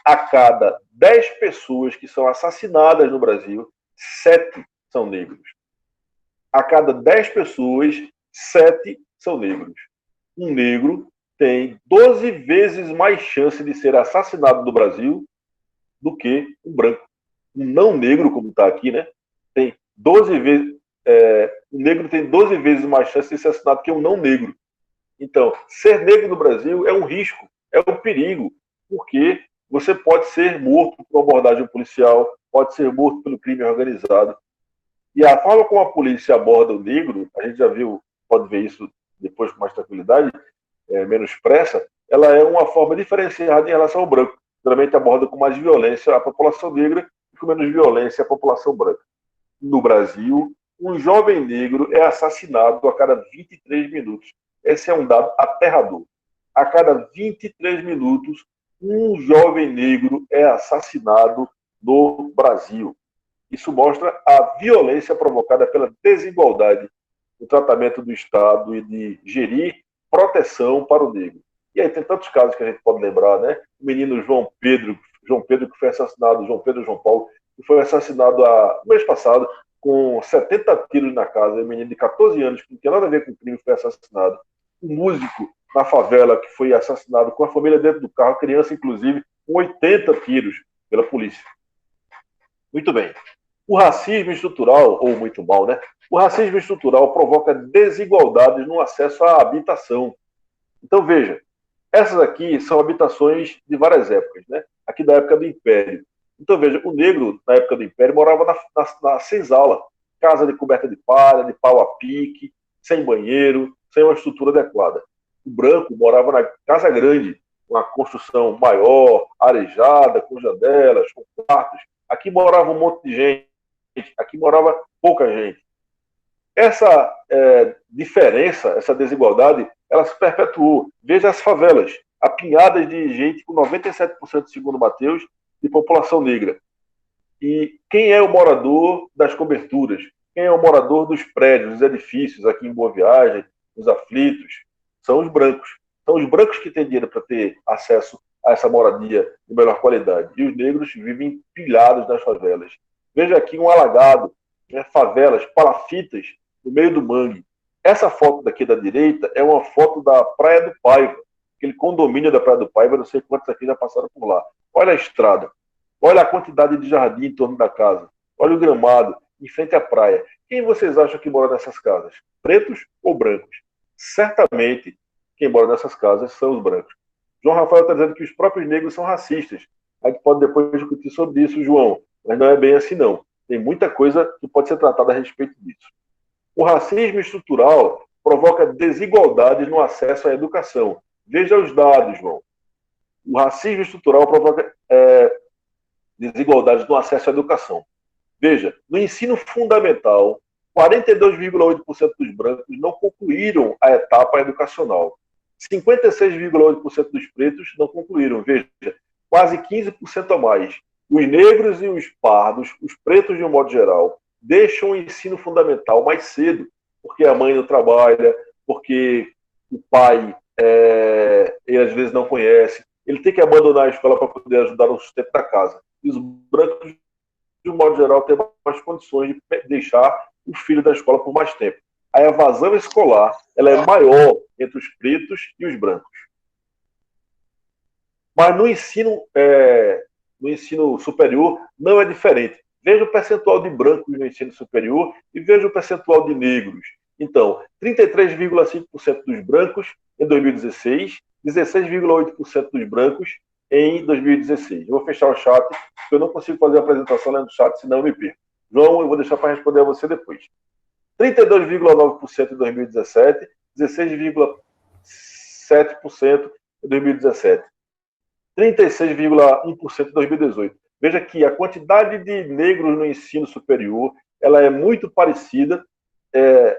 A cada 10 pessoas que são assassinadas no Brasil, 7 são negros. A cada 10 pessoas, 7 são negros. Um negro tem 12 vezes mais chance de ser assassinado no Brasil do que um branco. Um não negro, como está aqui, né? Tem 12 vezes. O negro tem 12 vezes mais chance de ser assassinado que um não negro. Então, ser negro no Brasil é um risco, é um perigo, porque você pode ser morto por abordagem policial, pode ser morto pelo crime organizado. E a forma como a polícia aborda o negro, a gente já viu, pode ver isso depois com mais tranquilidade, menos pressa, ela é uma forma diferenciada em relação ao branco. Geralmente aborda com mais violência a população negra e com menos violência a população branca. No Brasil, um jovem negro é assassinado a cada 23 minutos. Esse é um dado aterrador. A cada 23 minutos, um jovem negro é assassinado no Brasil. Isso mostra a violência provocada pela desigualdade no tratamento do Estado e de gerir proteção para o negro. E aí tem tantos casos que a gente pode lembrar, né? O menino João Pedro que foi assassinado, João Pedro e João Paulo, que foi assassinado no mês passado com 70 tiros na casa. Um menino de 14 anos, que não tinha nada a ver com o crime, foi assassinado. Um músico na favela que foi assassinado com a família dentro do carro, criança inclusive, com 80 tiros pela polícia. Muito bem. O racismo estrutural, ou muito mal, né? O racismo estrutural provoca desigualdades no acesso à habitação. Então, veja, essas aqui são habitações de várias épocas, né? Aqui da época do Império. Então, veja, o negro, na época do Império, morava na senzala, casa de coberta de palha, de pau a pique, sem banheiro, sem uma estrutura adequada. O branco morava na casa grande, uma construção maior, arejada, com janelas, com quartos. Aqui morava um monte de gente, aqui morava pouca gente. Essa diferença, essa desigualdade, ela se perpetuou. Veja as favelas, apinhadas de gente com 97%, segundo Mateus, de população negra. E quem é o morador das coberturas? Quem é o morador dos prédios, dos edifícios, aqui em Boa Viagem, nos Aflitos? São os brancos. São os brancos que têm dinheiro para ter acesso a essa moradia de melhor qualidade. E os negros vivem empilhados nas favelas. Veja aqui um alagado, né, favelas, palafitas, no meio do mangue. Essa foto daqui da direita é uma foto da Praia do Paiva, aquele condomínio da Praia do Paiva, não sei quantos aqui já passaram por lá. Olha a estrada, olha a quantidade de jardim em torno da casa, olha o gramado, em frente à praia. Quem vocês acham que mora nessas casas? Pretos ou brancos? Certamente, quem mora nessas casas são os brancos. João Rafael está dizendo que os próprios negros são racistas. A gente pode depois discutir sobre isso, João, mas não é bem assim, não. Tem muita coisa que pode ser tratada a respeito disso. O racismo estrutural provoca desigualdades no acesso à educação. Veja os dados, João. O racismo estrutural provoca desigualdades no acesso à educação. Veja, no ensino fundamental, 42,8% dos brancos não concluíram a etapa educacional. 56,8% dos pretos não concluíram. Veja, quase 15% a mais. Os negros e os pardos, os pretos de um modo geral, deixam o ensino fundamental mais cedo, porque a mãe não trabalha, porque o pai, ele às vezes não conhece, ele tem que abandonar a escola para poder ajudar no sustento da casa. E os brancos, de um modo geral, têm mais condições de deixar o filho da escola por mais tempo. A evasão escolar ela é maior entre os pretos e os brancos. Mas no ensino superior não é diferente. Veja o percentual de brancos no ensino superior e veja o percentual de negros. Então, 33,5% dos brancos em 2016, 16,8% dos brancos em 2016. Eu vou fechar o chat, porque eu não consigo fazer a apresentação lendo o chat, senão eu me perco. João, eu vou deixar para responder a você depois. 32,9% em 2017, 16,7% em 2017. 36,1% em 2018. Veja que a quantidade de negros no ensino superior ela é muito parecida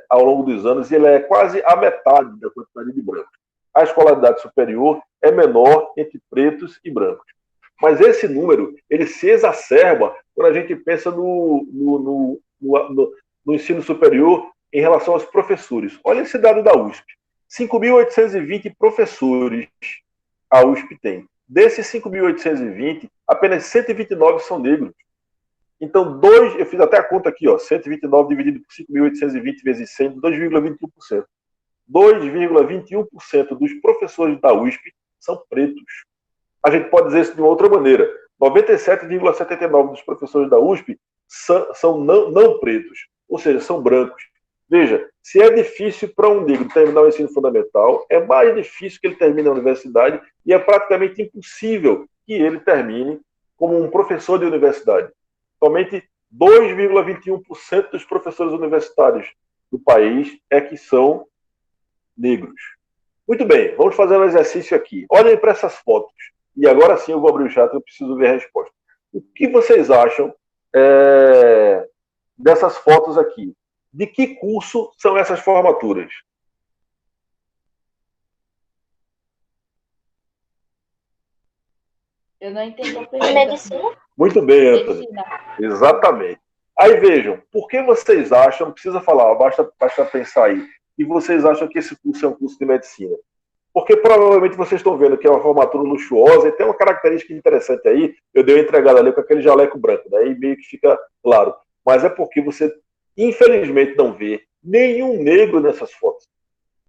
ao longo dos anos e ela é quase a metade da quantidade de brancos. A escolaridade superior é menor entre pretos e brancos. Mas esse número ele se exacerba quando a gente pensa no ensino superior em relação aos professores. Olha esse dado da USP. 5.820 professores a USP tem. Desses 5.820, apenas 129 são negros. Então, eu fiz até a conta aqui, 129 dividido por 5.820 vezes 100, 2,21%. 2,21% dos professores da USP são pretos. A gente pode dizer isso de uma outra maneira. 97,79% dos professores da USP são não pretos, ou seja, são brancos. Veja, se é difícil para um negro terminar o ensino fundamental, é mais difícil que ele termine a universidade e é praticamente impossível que ele termine como um professor de universidade. Somente 2,21% dos professores universitários do país é que são negros. Muito bem, vamos fazer um exercício aqui. Olhem para essas fotos. E agora sim eu vou abrir o chat, eu preciso ver a resposta. O que vocês acham dessas fotos aqui? De que curso são essas formaturas? Eu não entendi a pergunta. Muito bem, Antônio. Exatamente. Aí vejam, por que vocês acham, não precisa falar, basta pensar aí, e vocês acham que esse curso é um curso de medicina? Porque provavelmente vocês estão vendo que é uma formatura luxuosa e tem uma característica interessante aí, eu dei uma entregada ali com aquele jaleco branco, daí meio que fica claro. Mas é porque você, infelizmente, não vê nenhum negro nessas fotos.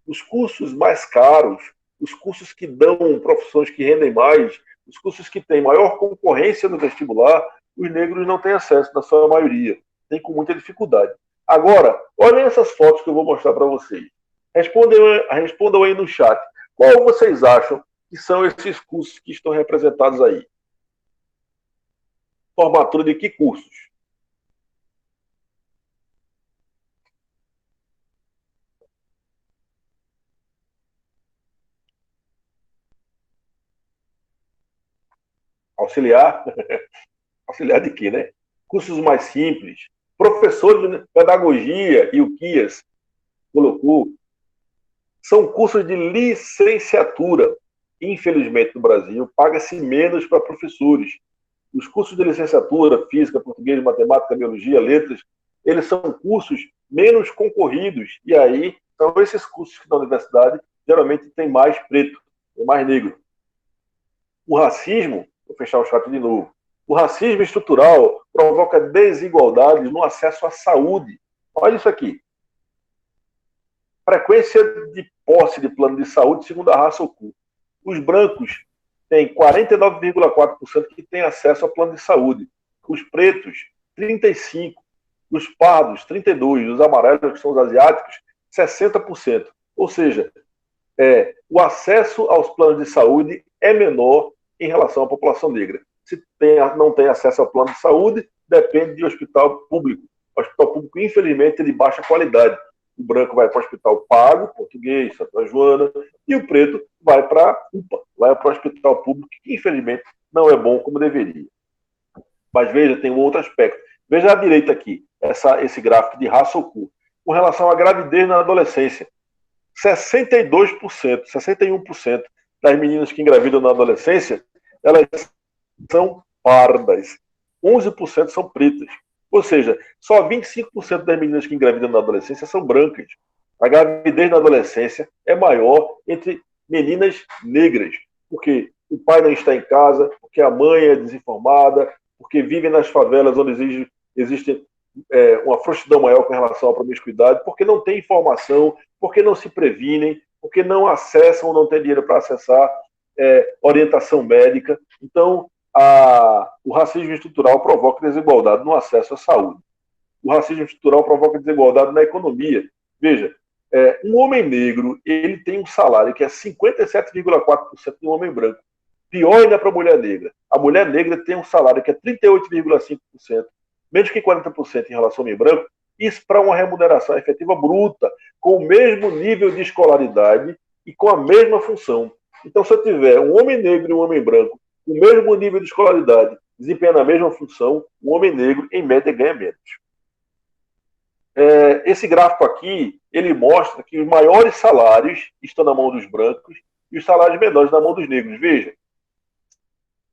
Os cursos mais caros, os cursos que dão profissões que rendem mais, os cursos que têm maior concorrência no vestibular, os negros não têm acesso, na sua maioria. Tem com muita dificuldade. Agora, olhem essas fotos que eu vou mostrar para vocês. Respondam aí no chat. Qual vocês acham que são esses cursos que estão representados aí? Formatura de que cursos? Auxiliar? Auxiliar de quê, né? Cursos mais simples. Professor de pedagogia, e o Kias colocou. São cursos de licenciatura. Infelizmente, no Brasil, paga-se menos para professores. Os cursos de licenciatura, física, português, matemática, biologia, letras, eles são cursos menos concorridos. E aí, são esses cursos que na universidade geralmente tem mais preto, tem mais negro. O racismo, vou fechar o chat de novo, o racismo estrutural provoca desigualdades no acesso à saúde. Olha isso aqui. Frequência de posse de plano de saúde segundo a raça ou cor. Os brancos têm 49,4% que têm acesso a plano de saúde. Os pretos, 35%. Os pardos, 32%. Os amarelos, que são os asiáticos, 60%. Ou seja, o acesso aos planos de saúde é menor em relação à população negra. Se não tem acesso ao plano de saúde, depende de hospital público. O hospital público, infelizmente, é de baixa qualidade. O branco vai para o hospital pago, português, Santa Joana, e o preto vai para a UPA, vai para o hospital público, que infelizmente não é bom como deveria. Mas veja, tem um outro aspecto. Veja à direita aqui, esse gráfico de raça ou cor. Com relação à gravidez na adolescência, 62%, 61% das meninas que engravidam na adolescência, elas são pardas. 11% são pretas. Ou seja, só 25% das meninas que engravidam na adolescência são brancas. A gravidez na adolescência é maior entre meninas negras, porque o pai não está em casa, porque a mãe é desinformada, porque vivem nas favelas onde existe uma frouxidão maior com relação à promiscuidade, porque não tem informação, porque não se previnem, porque não acessam ou não têm dinheiro para acessar orientação médica. Então, o racismo estrutural provoca desigualdade no acesso à saúde. O racismo estrutural provoca desigualdade na economia. Veja, um homem negro ele tem um salário que é 57,4% de um homem branco. Pior ainda para a mulher negra. A mulher negra tem um salário que é 38,5%, menos que 40% em relação ao homem branco, isso para uma remuneração efetiva bruta, com o mesmo nível de escolaridade e com a mesma função. Então, se eu tiver um homem negro e um homem branco com o mesmo nível de escolaridade, desempenhando a mesma função, o homem negro, em média, ganha menos. Esse gráfico aqui, ele mostra que os maiores salários estão na mão dos brancos e os salários menores na mão dos negros. Veja,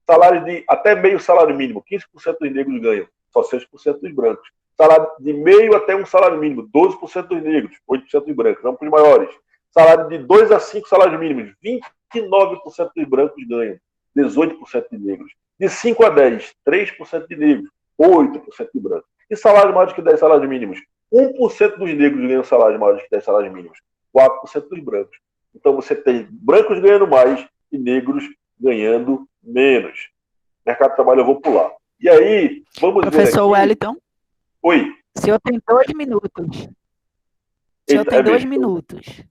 salários de até meio salário mínimo, 15% dos negros ganham, só 6% dos brancos. Salário de meio até um salário mínimo, 12% dos negros, 8% dos brancos, vamos para os maiores. Salário de 2 a 5 salários mínimos, 29% dos brancos ganham. 18% de negros. De 5 a 10, 3% de negros, 8% de brancos. E salário maior do que 10 salários mínimos? 1% dos negros ganham salário maior do que 10 salários mínimos, 4% dos brancos. Então você tem brancos ganhando mais e negros ganhando menos. Mercado de trabalho eu vou pular. E aí, vamos ver aqui... Professor Wellington. Oi. O senhor tem 2 minutos. O senhor tem 2 minutos.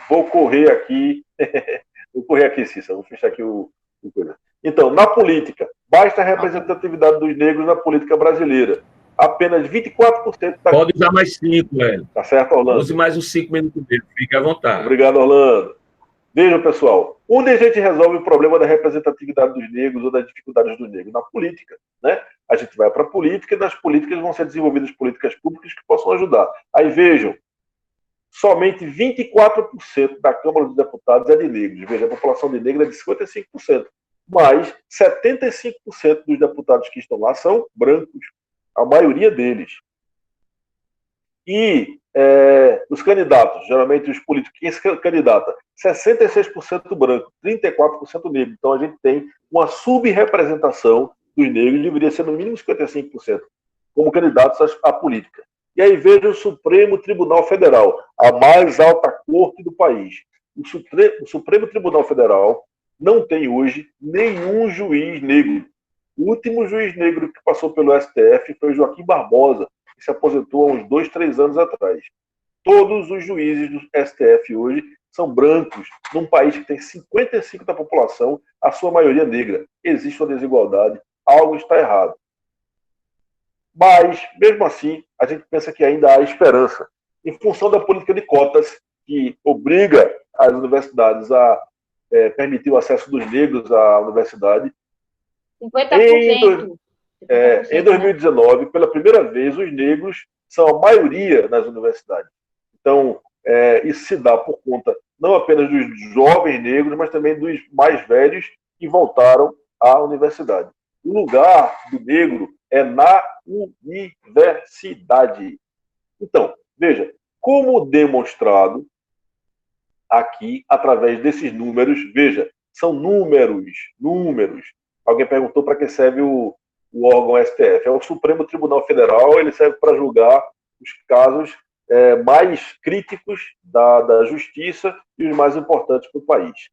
Vou correr aqui. Vou correr aqui, Cícera. Vou fechar aqui o coisa. Então, na política, basta a representatividade dos negros na política brasileira. Apenas 24% da... Pode usar mais 5, velho. Tá certo, Orlando? Use mais uns 5 minutos dele. Fique à vontade. Obrigado, Orlando. Vejam, pessoal, onde a gente resolve o problema da representatividade dos negros ou das dificuldades dos negros? Na política, né? A gente vai para a política e nas políticas vão ser desenvolvidas políticas públicas que possam ajudar. Aí vejam, somente 24% da Câmara dos Deputados é de negros. Veja, a população de negros é de 55%. Mas 75% dos deputados que estão lá são brancos. A maioria deles. E os candidatos, geralmente os políticos, quem se candidata? 66% branco, 34% negro. Então a gente tem uma subrepresentação dos negros, deveria ser no mínimo 55%, como candidatos à política. E aí veja o Supremo Tribunal Federal, a mais alta corte do país. O Supremo Tribunal Federal não tem hoje nenhum juiz negro. O último juiz negro que passou pelo STF foi Joaquim Barbosa, que se aposentou há uns 2, 3 anos atrás. Todos os juízes do STF hoje são brancos, num país que tem 55% da população, a sua maioria negra. Existe uma desigualdade, algo está errado. Mas, mesmo assim, a gente pensa que ainda há esperança. Em função da política de cotas, que obriga as universidades a permitir o acesso dos negros à universidade, 50%. Em 2019, pela primeira vez, os negros são a maioria nas universidades. Então, isso se dá por conta não apenas dos jovens negros, mas também dos mais velhos que voltaram à universidade. O lugar do negro é na universidade. Então, veja, como demonstrado aqui, através desses números, veja, são números. Alguém perguntou para que serve o órgão STF. É o Supremo Tribunal Federal, ele serve para julgar os casos mais críticos da justiça e os mais importantes para o país.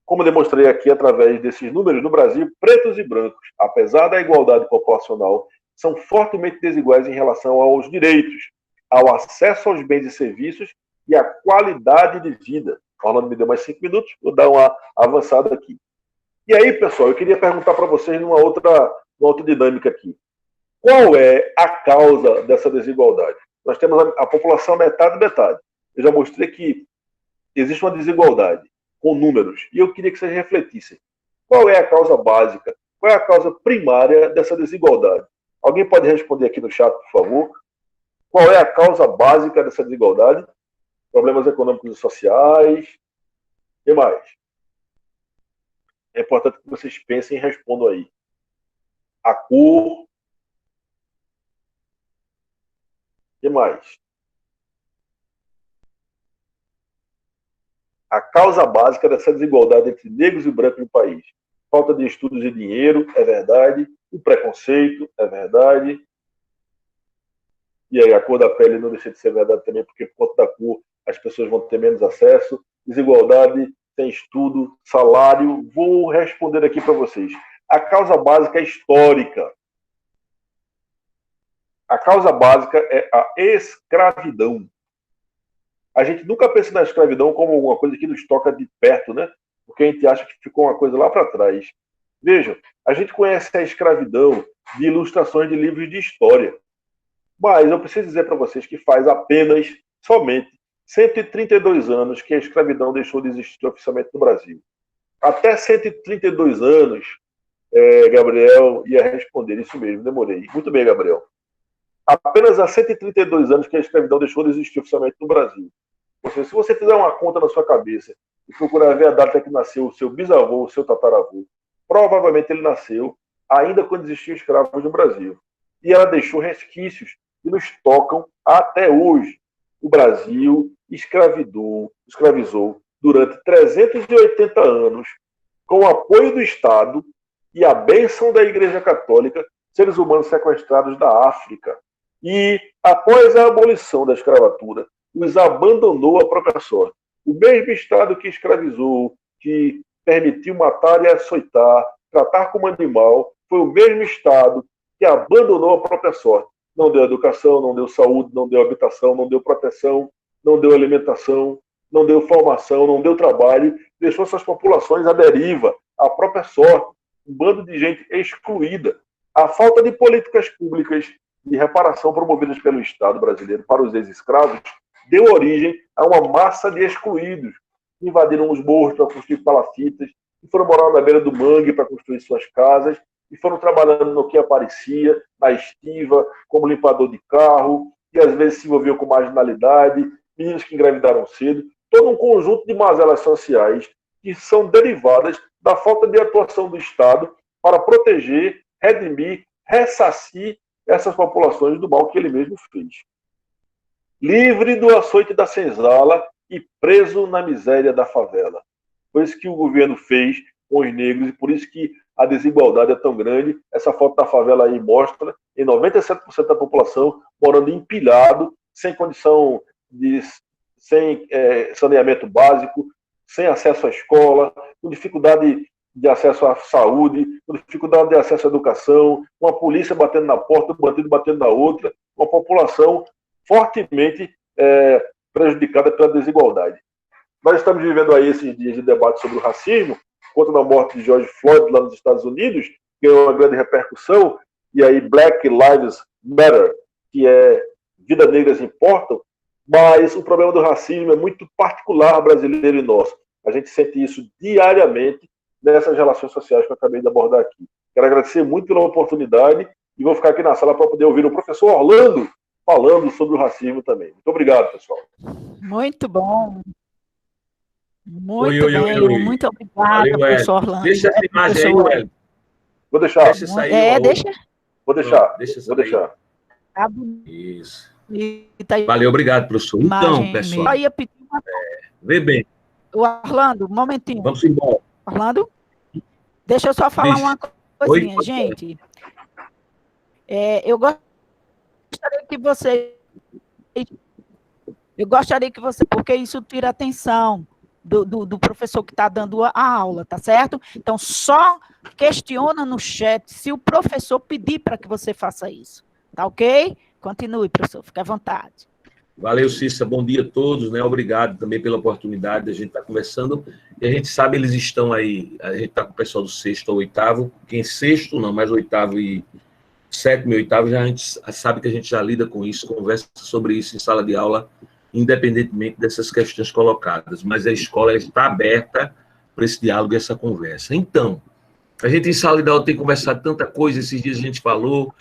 Como demonstrei aqui através desses números, no Brasil, pretos e brancos, apesar da igualdade populacional, são fortemente desiguais em relação aos direitos, ao acesso aos bens e serviços e à qualidade de vida. O Orlando me deu mais 5 minutos, vou dar uma avançada aqui. E aí, pessoal, eu queria perguntar para vocês uma outra dinâmica aqui. Qual é a causa dessa desigualdade? Nós temos a população metade. Eu já mostrei que existe uma desigualdade com números. E eu queria que vocês refletissem. Qual é a causa básica? Qual é a causa primária dessa desigualdade? Alguém pode responder aqui no chat, por favor? Qual é a causa básica dessa desigualdade? Problemas econômicos e sociais. O que mais? É importante que vocês pensem e respondam aí. A cor. O que mais? A causa básica dessa desigualdade entre negros e brancos no país. Falta de estudos e dinheiro, é verdade. O preconceito, é verdade. E aí a cor da pele não deixa de ser verdade também, porque por conta da cor as pessoas vão ter menos acesso. Desigualdade, tem estudo, salário. Vou responder aqui para vocês. A causa básica é histórica. A causa básica é a escravidão. A gente nunca pensa na escravidão como alguma coisa que nos toca de perto, né? Porque a gente acha que ficou uma coisa lá para trás. Vejam, a gente conhece a escravidão de ilustrações de livros de história. Mas eu preciso dizer para vocês que faz apenas, somente, 132 anos que a escravidão deixou de existir oficialmente no Brasil. Até 132 anos, Gabriel ia responder isso mesmo, demorei. Muito bem, Gabriel. Apenas há 132 anos que a escravidão deixou de existir oficialmente no Brasil. Ou seja, se você fizer uma conta na sua cabeça e procurar ver a data que nasceu o seu bisavô, o seu tataravô, provavelmente ele nasceu ainda quando existiam escravos no Brasil. E ela deixou resquícios que nos tocam até hoje. O Brasil escravizou durante 380 anos com o apoio do Estado e a bênção da Igreja Católica, seres humanos sequestrados da África. E, após a abolição da escravatura, os abandonou à própria sorte. O mesmo Estado que escravizou, que permitiu matar e açoitar, tratar como animal, foi o mesmo Estado que abandonou a própria sorte. Não deu educação, não deu saúde, não deu habitação, não deu proteção, não deu alimentação, não deu formação, não deu trabalho, deixou essas populações à deriva, à própria sorte, um bando de gente excluída. A falta de políticas públicas de reparação promovidas pelo Estado brasileiro para os ex-escravos deu origem a uma massa de excluídos que invadiram os morros para construir palafitas, que foram morar na beira do mangue para construir suas casas, e foram trabalhando no que aparecia, na estiva, como limpador de carro, e às vezes se envolviam com marginalidade, meninos que engravidaram cedo, todo um conjunto de mazelas sociais que são derivadas da falta de atuação do Estado para proteger, redimir, ressarcir essas populações do mal que ele mesmo fez. Livre do açoite da senzala e preso na miséria da favela. Foi isso que o governo fez com os negros e por isso que a desigualdade é tão grande. Essa foto da favela aí mostra em 97% da população morando empilhado, sem condição sem saneamento básico, sem acesso à escola, com dificuldade de acesso à saúde, com dificuldade de acesso à educação, uma polícia batendo na porta, um bandido batendo na outra, uma população fortemente prejudicada pela desigualdade. Nós estamos vivendo aí esses dias de debate sobre o racismo, contra a morte de George Floyd lá nos Estados Unidos, ganhou uma grande repercussão, e aí Black Lives Matter, que é vidas negras importam, mas o problema do racismo é muito particular brasileiro e nosso. A gente sente isso diariamente nessas relações sociais que eu acabei de abordar aqui. Quero agradecer muito pela oportunidade e vou ficar aqui na sala para poder ouvir o professor Orlando falando sobre o racismo também. Muito obrigado, pessoal. Muito bom. Muito bem. Muito obrigada, professor Orlando. Deixa essa imagem aí, Hélio. Vou deixar. Deixa sair. Deixa. Vou deixar. Vou deixar. Tá Isso. Tá aí. Valeu, obrigado, professor. Então, pessoal. Eu ia pedir vê bem. Orlando, um momentinho. Vamos embora. Orlando, deixa eu só falar uma coisinha, gente. Eu gostaria que você... porque isso tira a atenção do professor que está dando a aula, tá certo? Então, só questiona no chat se o professor pedir para que você faça isso. Tá ok? Continue, professor, fique à vontade. Valeu, Cissa. Bom dia a todos, né? Obrigado também pela oportunidade de a gente estar conversando. E a gente sabe, eles estão aí, a gente está com o pessoal do sexto ao oitavo, quem sexto não, mas oitavo e sétimo e oitavo, já a gente sabe que a gente já lida com isso, conversa sobre isso em sala de aula, independentemente dessas questões colocadas. Mas a escola está aberta para esse diálogo e essa conversa. Então, a gente em sala de aula tem conversado tanta coisa, esses dias a gente falou.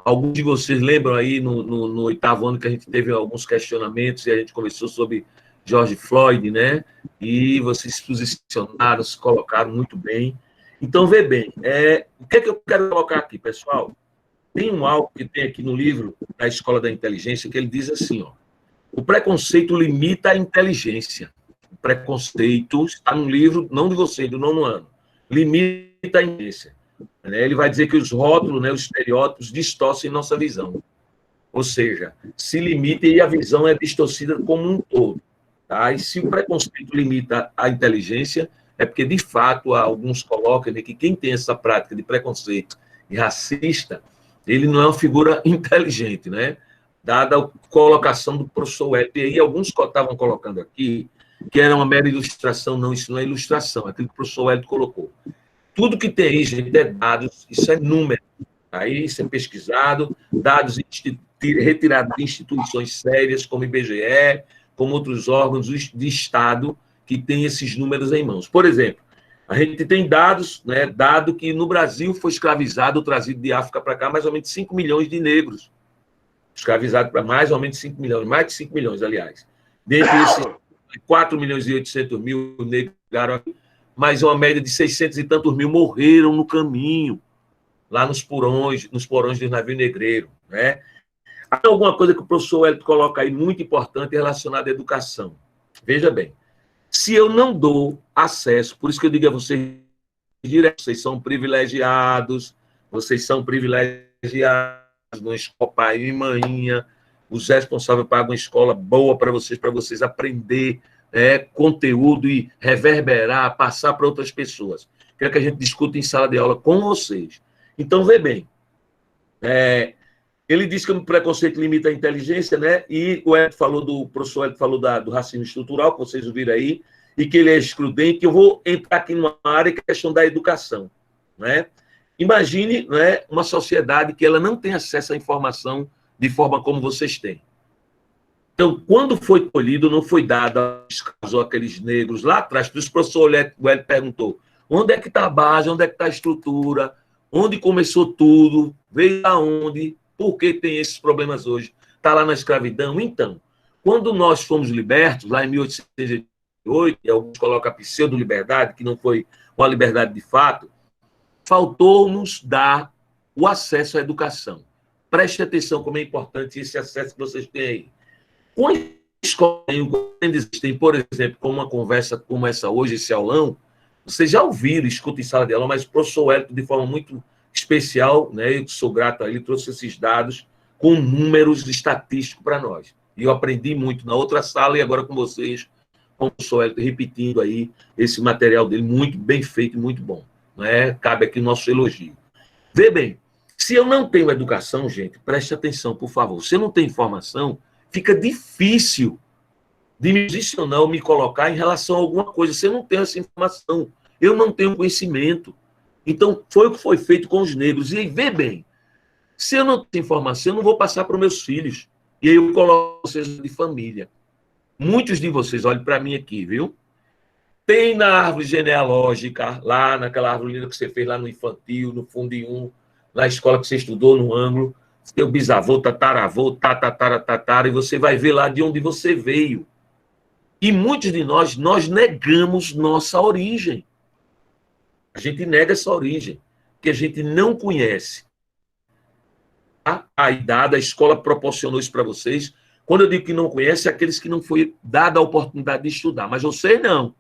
Alguns de vocês lembram aí no oitavo ano que a gente teve alguns questionamentos e a gente conversou sobre George Floyd, né? E vocês se posicionaram, se colocaram muito bem. Então, vê bem, o que é que eu quero colocar aqui, pessoal? Tem algo que tem aqui no livro da Escola da Inteligência que ele diz assim, ó, o preconceito limita a inteligência. O preconceito está no livro, não de vocês, do 9º ano. Limita a inteligência. Ele vai dizer que os rótulos, né, os estereótipos, distorcem nossa visão. Ou seja, se limita e a visão é distorcida como um todo. Tá? E se o preconceito limita a inteligência, é porque, de fato, alguns colocam que quem tem essa prática de preconceito e racista, ele não é uma figura inteligente, né? Dada a colocação do professor Hélio. E aí alguns estavam colocando aqui que era uma mera ilustração. Não, isso não é ilustração, é aquilo que o professor Hélio colocou. Tudo que tem aí, gente, é dados, isso é número. Aí isso é pesquisado, dados retirados de instituições sérias, como IBGE, como outros órgãos de Estado, que têm esses números em mãos. Por exemplo, a gente tem dados, né, dado que no Brasil foi escravizado, trazido de África para cá, mais ou menos 5 milhões de negros. Escravizado para mais ou menos 5 milhões, mais de 5 milhões, aliás. Dentre esses 4 milhões e 800 mil negros chegaram aqui, mas uma média de 600 e tantos mil morreram no caminho, lá nos porões dos navios negreiros, né? Há alguma coisa que o professor Hélio coloca aí muito importante relacionada à educação. Veja bem, se eu não dou acesso, por isso que eu digo a vocês direto, vocês são privilegiados, numa escola pai e maninha, os responsáveis pagam uma escola boa para vocês aprender conteúdo e reverberar, passar para outras pessoas. Que é que a gente discute em sala de aula com vocês. Então, vê bem, ele disse que o preconceito limita a inteligência, né? E o professor Edson falou do racismo estrutural, que vocês ouviram aí, e que ele é excludente. Eu vou entrar aqui numa área que é a questão da educação, né? Imagine, né, uma sociedade que ela não tem acesso à informação de forma como vocês têm. Então, quando foi colhido, não foi dado àqueles negros lá atrás, por isso o professor Hélio perguntou, onde é que está a base, onde é que está a estrutura, onde começou tudo, veio aonde, por que tem esses problemas hoje? Está lá na escravidão? Então, quando nós fomos libertos, lá em 1888, e alguns colocam a pseudo-liberdade, que não foi uma liberdade de fato, faltou-nos dar o acesso à educação. Preste atenção como é importante esse acesso que vocês têm aí. Com escolas existem, por exemplo, com uma conversa como essa hoje, esse aulão, vocês já ouviram, escutam em sala de aula, mas o professor Hélio, de forma muito especial, né, eu sou grato a ele, trouxe esses dados com números estatísticos para nós. E eu aprendi muito na outra sala e agora com vocês, com o professor Hélio, repetindo aí esse material dele, muito bem feito e muito bom. Né? Cabe aqui o nosso elogio. Vê bem, se eu não tenho educação, gente, preste atenção, por favor. Se eu não tenho informação, fica difícil de me posicionar ou me colocar em relação a alguma coisa. Se eu não tenho essa informação, eu não tenho conhecimento. Então, foi o que foi feito com os negros. E aí, vê bem, se eu não tenho informação, eu não vou passar para os meus filhos. E aí eu coloco vocês de família. Muitos de vocês, olhem para mim aqui, viu? Tem na árvore genealógica, lá naquela árvore linda que você fez lá no infantil, no fundo de na escola que você estudou, no ângulo, seu bisavô, tataravô, tatara, e você vai ver lá de onde você veio. E muitos de nós negamos nossa origem. A gente nega essa origem, que a gente não conhece. A idade, a escola proporcionou isso para vocês. Quando eu digo que não conhece, é aqueles que não foi dada a oportunidade de estudar. Mas vocês não.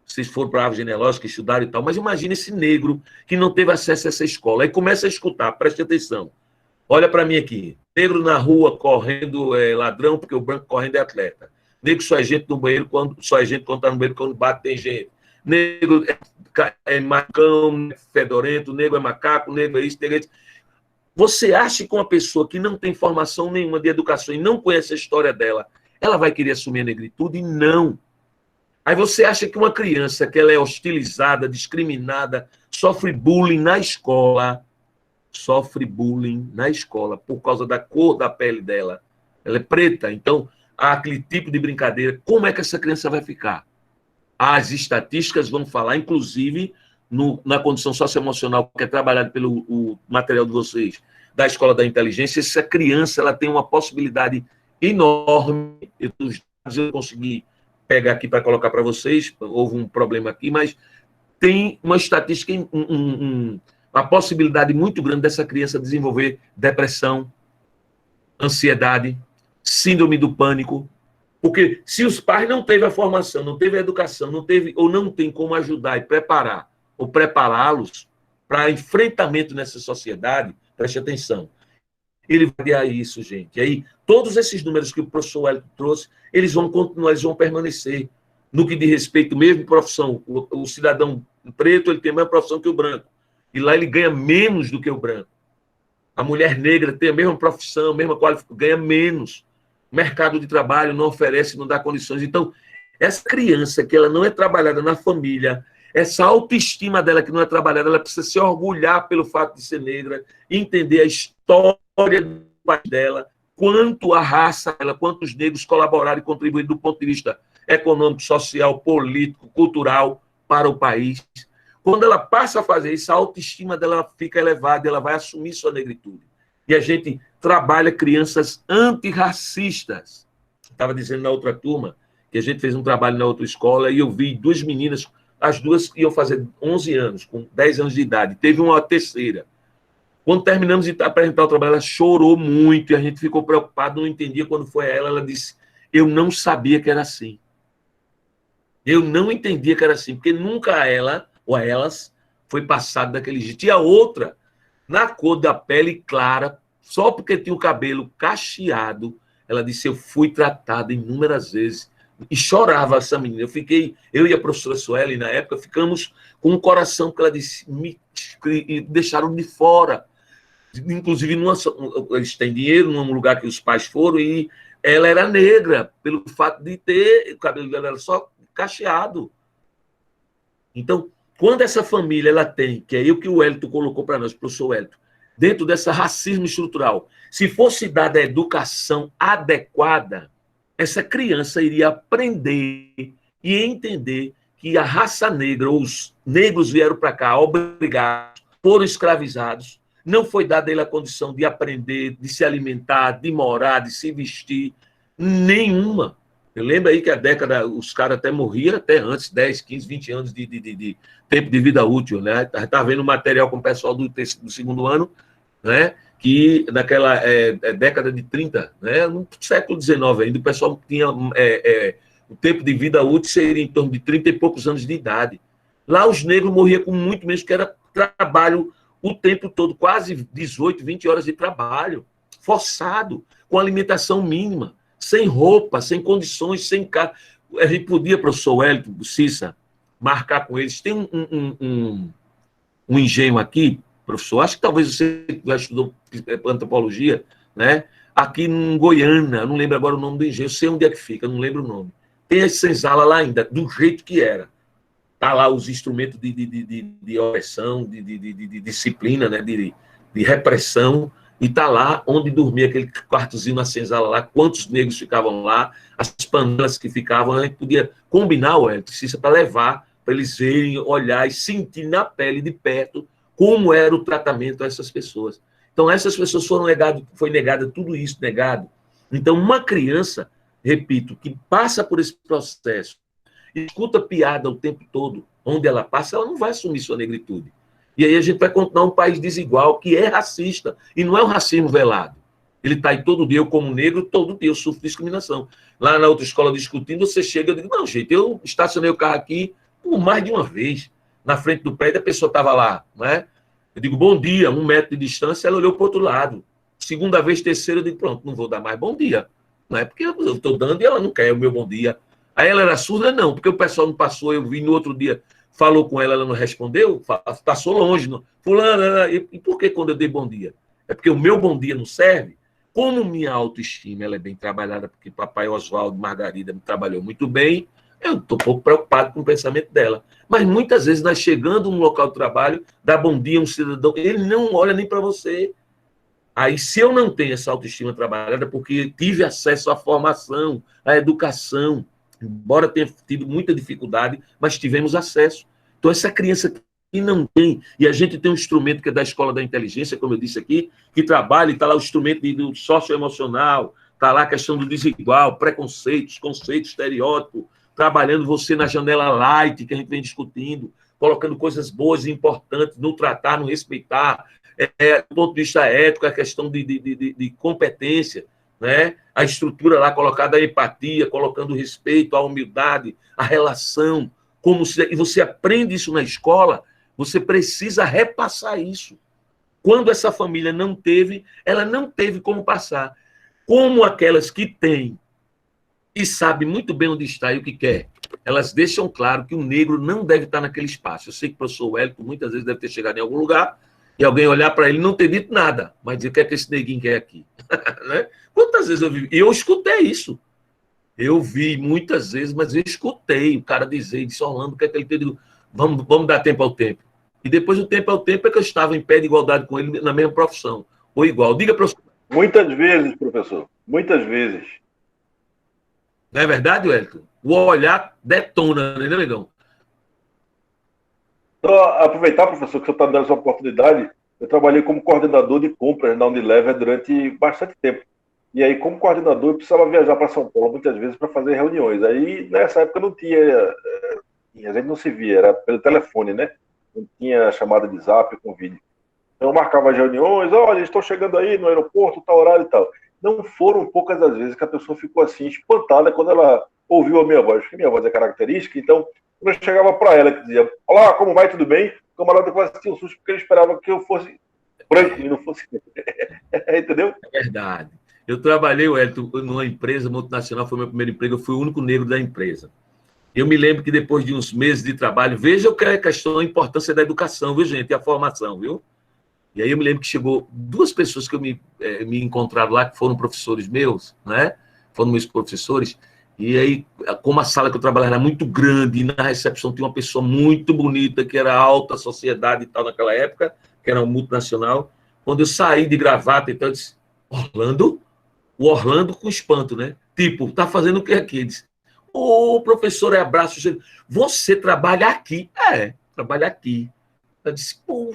Vocês foram para a árvore genealógica, estudaram e tal. Mas imagine esse negro que não teve acesso a essa escola. Aí começa a escutar, preste atenção. Olha para mim aqui. Negro na rua correndo é ladrão, porque o branco correndo é atleta. Negro só é gente no banheiro quando está no banheiro quando bate tem gente. Negro é macão, fedorento, negro é macaco, negro é isso, negro é isso. Você acha que uma pessoa que não tem formação nenhuma de educação e não conhece a história dela, ela vai querer assumir a negritude? Não. Aí você acha que uma criança que ela é hostilizada, discriminada, sofre bullying na escola por causa da cor da pele dela. Ela é preta, então há aquele tipo de brincadeira. Como é que essa criança vai ficar? As estatísticas vão falar, inclusive, na condição socioemocional que é trabalhada pelo material de vocês, da Escola da Inteligência, essa criança ela tem uma possibilidade enorme. Eu consegui pegar aqui para colocar para vocês, houve um problema aqui, mas tem uma estatística, uma possibilidade muito grande dessa criança desenvolver depressão, ansiedade, síndrome do pânico, porque se os pais não teve a formação, não teve a educação, não teve ou não tem como ajudar e preparar ou prepará-los para enfrentamento nessa sociedade, preste atenção, ele vai criar isso, gente. E aí, todos esses números que o professor Hélio trouxe, eles vão continuar, eles vão permanecer. No que diz respeito, mesmo profissão, o cidadão preto, ele tem a mesma profissão que o branco. E lá ele ganha menos do que o branco. A mulher negra tem a mesma profissão, a mesma qualificação, ganha menos. O mercado de trabalho não oferece, não dá condições. Então, essa criança que ela não é trabalhada na família, essa autoestima dela que não é trabalhada, ela precisa se orgulhar pelo fato de ser negra, entender a história do país dela, quanto a raça dela, quanto os negros colaboraram e contribuíram do ponto de vista econômico, social, político, cultural para o país. Quando ela passa a fazer isso, a autoestima dela fica elevada, ela vai assumir sua negritude. E a gente trabalha crianças antirracistas. Estava dizendo na outra turma que a gente fez um trabalho na outra escola e eu vi duas meninas, as duas iam fazer 11 anos, com 10 anos de idade. Teve uma terceira. Quando terminamos de apresentar o trabalho, ela chorou muito e a gente ficou preocupado, não entendia quando foi ela. Ela disse, eu não sabia que era assim. Eu não entendia que era assim, porque nunca ela ou elas foi passado daquele jeito. E a outra, na cor da pele clara, só porque tinha o cabelo cacheado, ela disse, eu fui tratada inúmeras vezes. E chorava essa menina. Eu e a professora Sueli, na época, ficamos com um coração, porque ela disse, me deixaram de fora. Inclusive, eles têm dinheiro num lugar que os pais foram, e ela era negra, pelo fato de ter, o cabelo dela era só cacheado. Então, quando essa família ela tem, que é o que o Wellington colocou para nós, professor Wellington, dentro desse racismo estrutural, se fosse dada a educação adequada, essa criança iria aprender e entender que a raça negra, os negros vieram para cá obrigados, foram escravizados, não foi dada a ele a condição de aprender, de se alimentar, de morar, de se vestir, nenhuma. Eu lembro aí que a década, os caras até morriam até antes, 10, 15, 20 anos de tempo de vida útil, né? Estava vendo material com o pessoal do segundo ano, né? Que naquela década de 30, né? No século XIX ainda, o pessoal tinha o tempo de vida útil seria em torno de 30 e poucos anos de idade. Lá os negros morriam com muito menos, que era trabalho o tempo todo, quase 18, 20 horas de trabalho, forçado, com alimentação mínima, sem roupa, sem condições, sem casa. A gente podia, professor Wellington, Cissa, marcar com eles. Tem um engenho aqui, professor, acho que talvez você já estudou antropologia, né? Aqui em Goiânia, não lembro agora o nome do engenho, eu sei onde é que fica, não lembro o nome. Tem essa senzala lá ainda, do jeito que era. Tá lá os instrumentos de opressão, de disciplina, né? de repressão, e tá lá onde dormia aquele quartozinho na senzala lá, quantos negros ficavam lá, as panelas que ficavam, a gente podia combinar, Wellington, para levar, para eles verem, olhar e sentir na pele de perto como era o tratamento a essas pessoas. Então, essas pessoas foi negado tudo isso, negado. Então, uma criança, repito, que passa por esse processo, escuta piada o tempo todo, onde ela passa, ela não vai assumir sua negritude. E aí a gente vai continuar um país desigual, que é racista, e não é um racismo velado. Ele está aí todo dia, eu como negro, todo dia eu sofro discriminação. Lá na outra escola discutindo, você chega e diz, não, gente, eu estacionei o carro aqui por mais de uma vez, na frente do prédio, a pessoa estava lá, não é? Eu digo, bom dia, 1 metro de distância, ela olhou para o outro lado. Segunda vez, terceira, eu digo, pronto, não vou dar mais bom dia. Não é porque eu estou dando e ela não quer o meu bom dia. Aí ela era surda? Não, porque o pessoal não passou, eu vi no outro dia, falou com ela, ela não respondeu, passou longe. Não. Fulana, e por que quando eu dei bom dia? É porque o meu bom dia não serve? Como minha autoestima ela é bem trabalhada, porque papai Oswaldo Margarida me trabalhou muito bem, eu estou um pouco preocupado com o pensamento dela. Mas muitas vezes, nós chegando no local de trabalho, dá bom dia a um cidadão, ele não olha nem para você. Aí, se eu não tenho essa autoestima trabalhada, porque tive acesso à formação, à educação, embora tenha tido muita dificuldade, mas tivemos acesso. Então, essa criança que não tem, e a gente tem um instrumento que é da Escola da Inteligência, como eu disse aqui, que trabalha, e está lá o instrumento do socioemocional, está lá a questão do desigual, preconceitos, conceitos, estereótipo, trabalhando você na janela light, que a gente vem discutindo, colocando coisas boas e importantes no tratar, no respeitar, do ponto de vista ético, a questão de competência, né? A estrutura lá colocada, a empatia, colocando o respeito, a humildade, a relação, e você aprende isso na escola, você precisa repassar isso. Quando essa família não teve, ela não teve como passar. Como aquelas que têm e sabem muito bem onde está e o que quer, elas deixam claro que o negro não deve estar naquele espaço. Eu sei que o professor Wellington muitas vezes deve ter chegado em algum lugar e alguém olhar para ele e não ter dito nada, mas dizer o que é que esse neguinho quer aqui. Né? Quantas vezes eu vi? E eu escutei isso. Eu vi muitas vezes, mas eu escutei o cara dizer, disse, Orlando, o que é que ele tem? Vamos dar tempo ao tempo. E depois do tempo ao tempo é que eu estava em pé de igualdade com ele na mesma profissão. Ou igual. Diga, professor. Muitas vezes, professor. Muitas vezes. Não é verdade, Wellington? O olhar detona, né, negão? Então, aproveitar, professor, que você está dando essa oportunidade, eu trabalhei como coordenador de compras na Unilever durante bastante tempo. E aí, como coordenador, eu precisava viajar para São Paulo muitas vezes para fazer reuniões. Aí, nessa época, não tinha... A gente não se via, era pelo telefone, né? Não tinha chamada de zap com vídeo. Então, eu marcava as reuniões, olha, estou chegando aí no aeroporto, tal horário e tal. Não foram poucas as vezes que a pessoa ficou assim, espantada quando ela ouviu a minha voz, porque minha voz é característica, então Quando eu chegava para ela, que dizia, olá, como vai, tudo bem? O camarada quase tinha um susto, porque ele esperava que eu fosse branco e não fosse... Entendeu? É verdade. Eu trabalhei, Wellington, numa empresa multinacional, foi meu primeiro emprego, eu fui o único negro da empresa. Eu me lembro que depois de uns meses de trabalho, veja o que é a questão, a importância da educação, viu, gente? E a formação, viu? E aí eu me lembro que chegou 2 pessoas que me encontraram lá, que foram professores meus, né? Foram meus professores. E aí, como a sala que eu trabalhava era muito grande, e na recepção tinha uma pessoa muito bonita, que era alta sociedade e tal naquela época, que era uma multinacional. Quando eu saí de gravata, então eu disse, Orlando? O Orlando com espanto, né? Tipo, tá fazendo o que aqui? Ele disse, ô, professor, abraço. Você trabalha aqui? É, trabalha aqui. Eu disse, pô,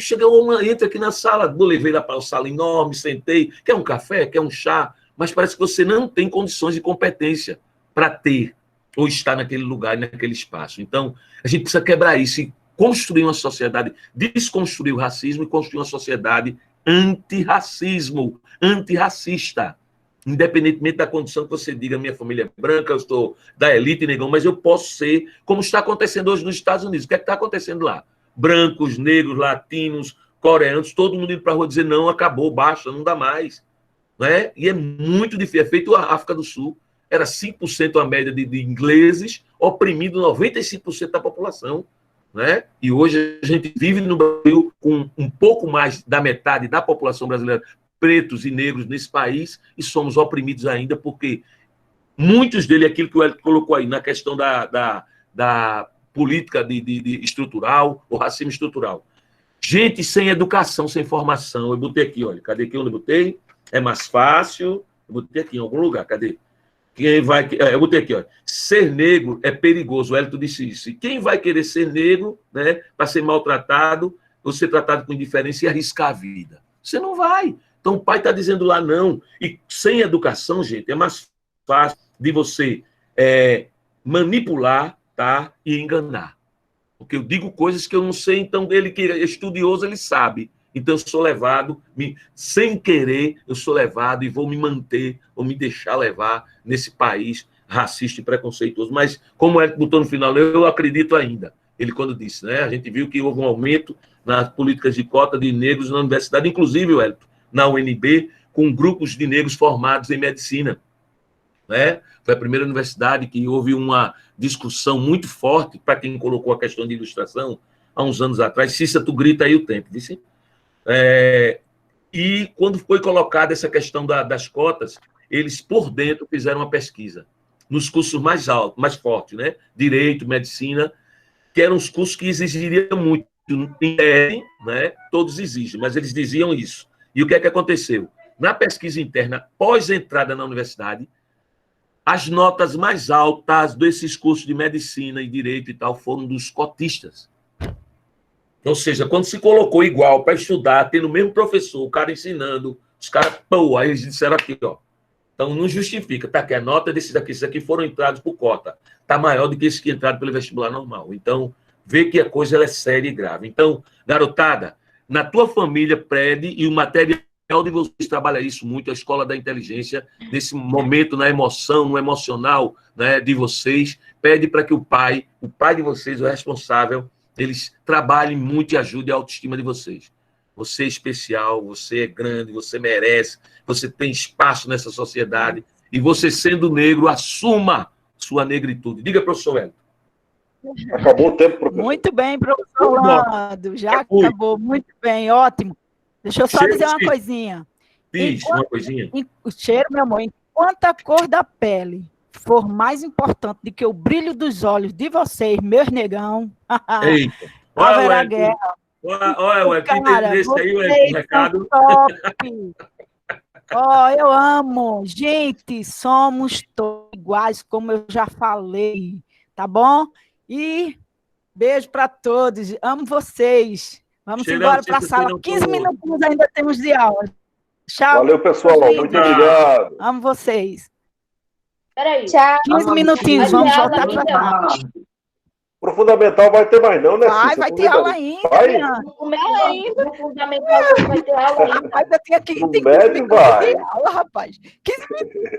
entra aqui na sala. Eu levei lá para uma sala enorme, sentei. Quer um café? Quer um chá? Mas parece que você não tem condições de competência para ter ou estar naquele lugar, naquele espaço. Então, a gente precisa quebrar isso e construir uma sociedade, desconstruir o racismo e construir uma sociedade antirracismo, antirracista. Independentemente da condição que você diga, minha família é branca, eu estou da elite, negão, mas eu posso ser, como está acontecendo hoje nos Estados Unidos. O que é que está acontecendo lá? Brancos, negros, latinos, coreanos, todo mundo indo para a rua dizer, não, acabou, baixa, não dá mais. Né? E é muito difícil. É feito a África do Sul, era 5% a média de ingleses, oprimindo 95% da população. Né? E hoje a gente vive no Brasil com um pouco mais da metade da população brasileira, pretos e negros nesse país, e somos oprimidos ainda, porque muitos deles, aquilo que o Hélio colocou aí, na questão da política de estrutural, o racismo estrutural. Gente sem educação, sem formação. Eu botei aqui, olha, cadê aqui onde eu botei? É mais fácil. Eu botei aqui em algum lugar, cadê? Eu botei aqui, olha. Ser negro é perigoso, o Hélio disse isso. E quem vai querer ser negro, né, para ser maltratado, ou ser tratado com indiferença e arriscar a vida? Você não vai. Então, o pai está dizendo lá não. E sem educação, gente, é mais fácil de você manipular, tá, e enganar. Porque eu digo coisas que eu não sei, então ele que é estudioso, ele sabe. Então, eu sou levado, sem querer, eu sou levado e vou me manter, vou me deixar levar nesse país racista e preconceituoso. Mas, como ele botou no final, eu acredito ainda. Ele, quando disse, né, a gente viu que houve um aumento nas políticas de cota de negros na universidade, inclusive, Wellington, na UNB, com grupos de negros formados em medicina. Né? Foi a primeira universidade que houve uma discussão muito forte para quem colocou a questão de ilustração há uns anos atrás. Cissa, tu grita aí o tempo, disse? E quando foi colocada essa questão das cotas, eles, por dentro, fizeram uma pesquisa nos cursos mais altos, mais fortes, né? Direito, medicina, que eram os cursos que exigiriam muito. Né? Todos exigem, mas eles diziam isso. E o que é que aconteceu? Na pesquisa interna, pós-entrada na universidade, as notas mais altas desses cursos de medicina e direito e tal foram dos cotistas. Ou seja, quando se colocou igual para estudar, tendo o mesmo professor, o cara ensinando, os caras, pô, aí eles disseram aqui, ó. Então, não justifica, tá? Que a nota desses aqui foram entrados por cota. Tá maior do que esses que entraram pelo vestibular normal. Então, vê que a coisa ela é séria e grave. Então, garotada, na tua família, prede, e o material de vocês trabalha isso muito, a Escola da Inteligência, nesse momento, na emoção, no emocional, né, de vocês, pede para que o pai de vocês, o responsável, eles trabalhem muito e ajudem a autoestima de vocês. Você é especial, você é grande, você merece, você tem espaço nessa sociedade, e você, sendo negro, assuma sua negritude. Diga, professor Hélio. Acabou o tempo, professor. Muito bem, professor Orlando. Já acabou. Muito bem, ótimo. Deixa eu só dizer uma coisinha. Diz uma coisinha. O cheiro, meu amor, enquanto a cor da pele for mais importante do que o brilho dos olhos de vocês, meus negão, eita, haverá guerra. Olha, ué, quem tem esse aí, ué, o recado. Eu amo. Gente, somos todos iguais, como eu já falei, tá bom? E beijo para todos. Amo vocês. Vamos embora para a sala. 15 minutinhos ainda temos de aula. Tchau. Valeu, pessoal. Muito obrigado. Amo vocês. Peraí. Tchau. 15 minutinhos. Vamos voltar para a sala. Pro fundamental vai ter mais não, né? Vai ter aula ainda. Vai? No fundamental vai ter aula ainda. Rapaz, eu tenho aqui. No médio vai. Aula, rapaz. 15 minutos.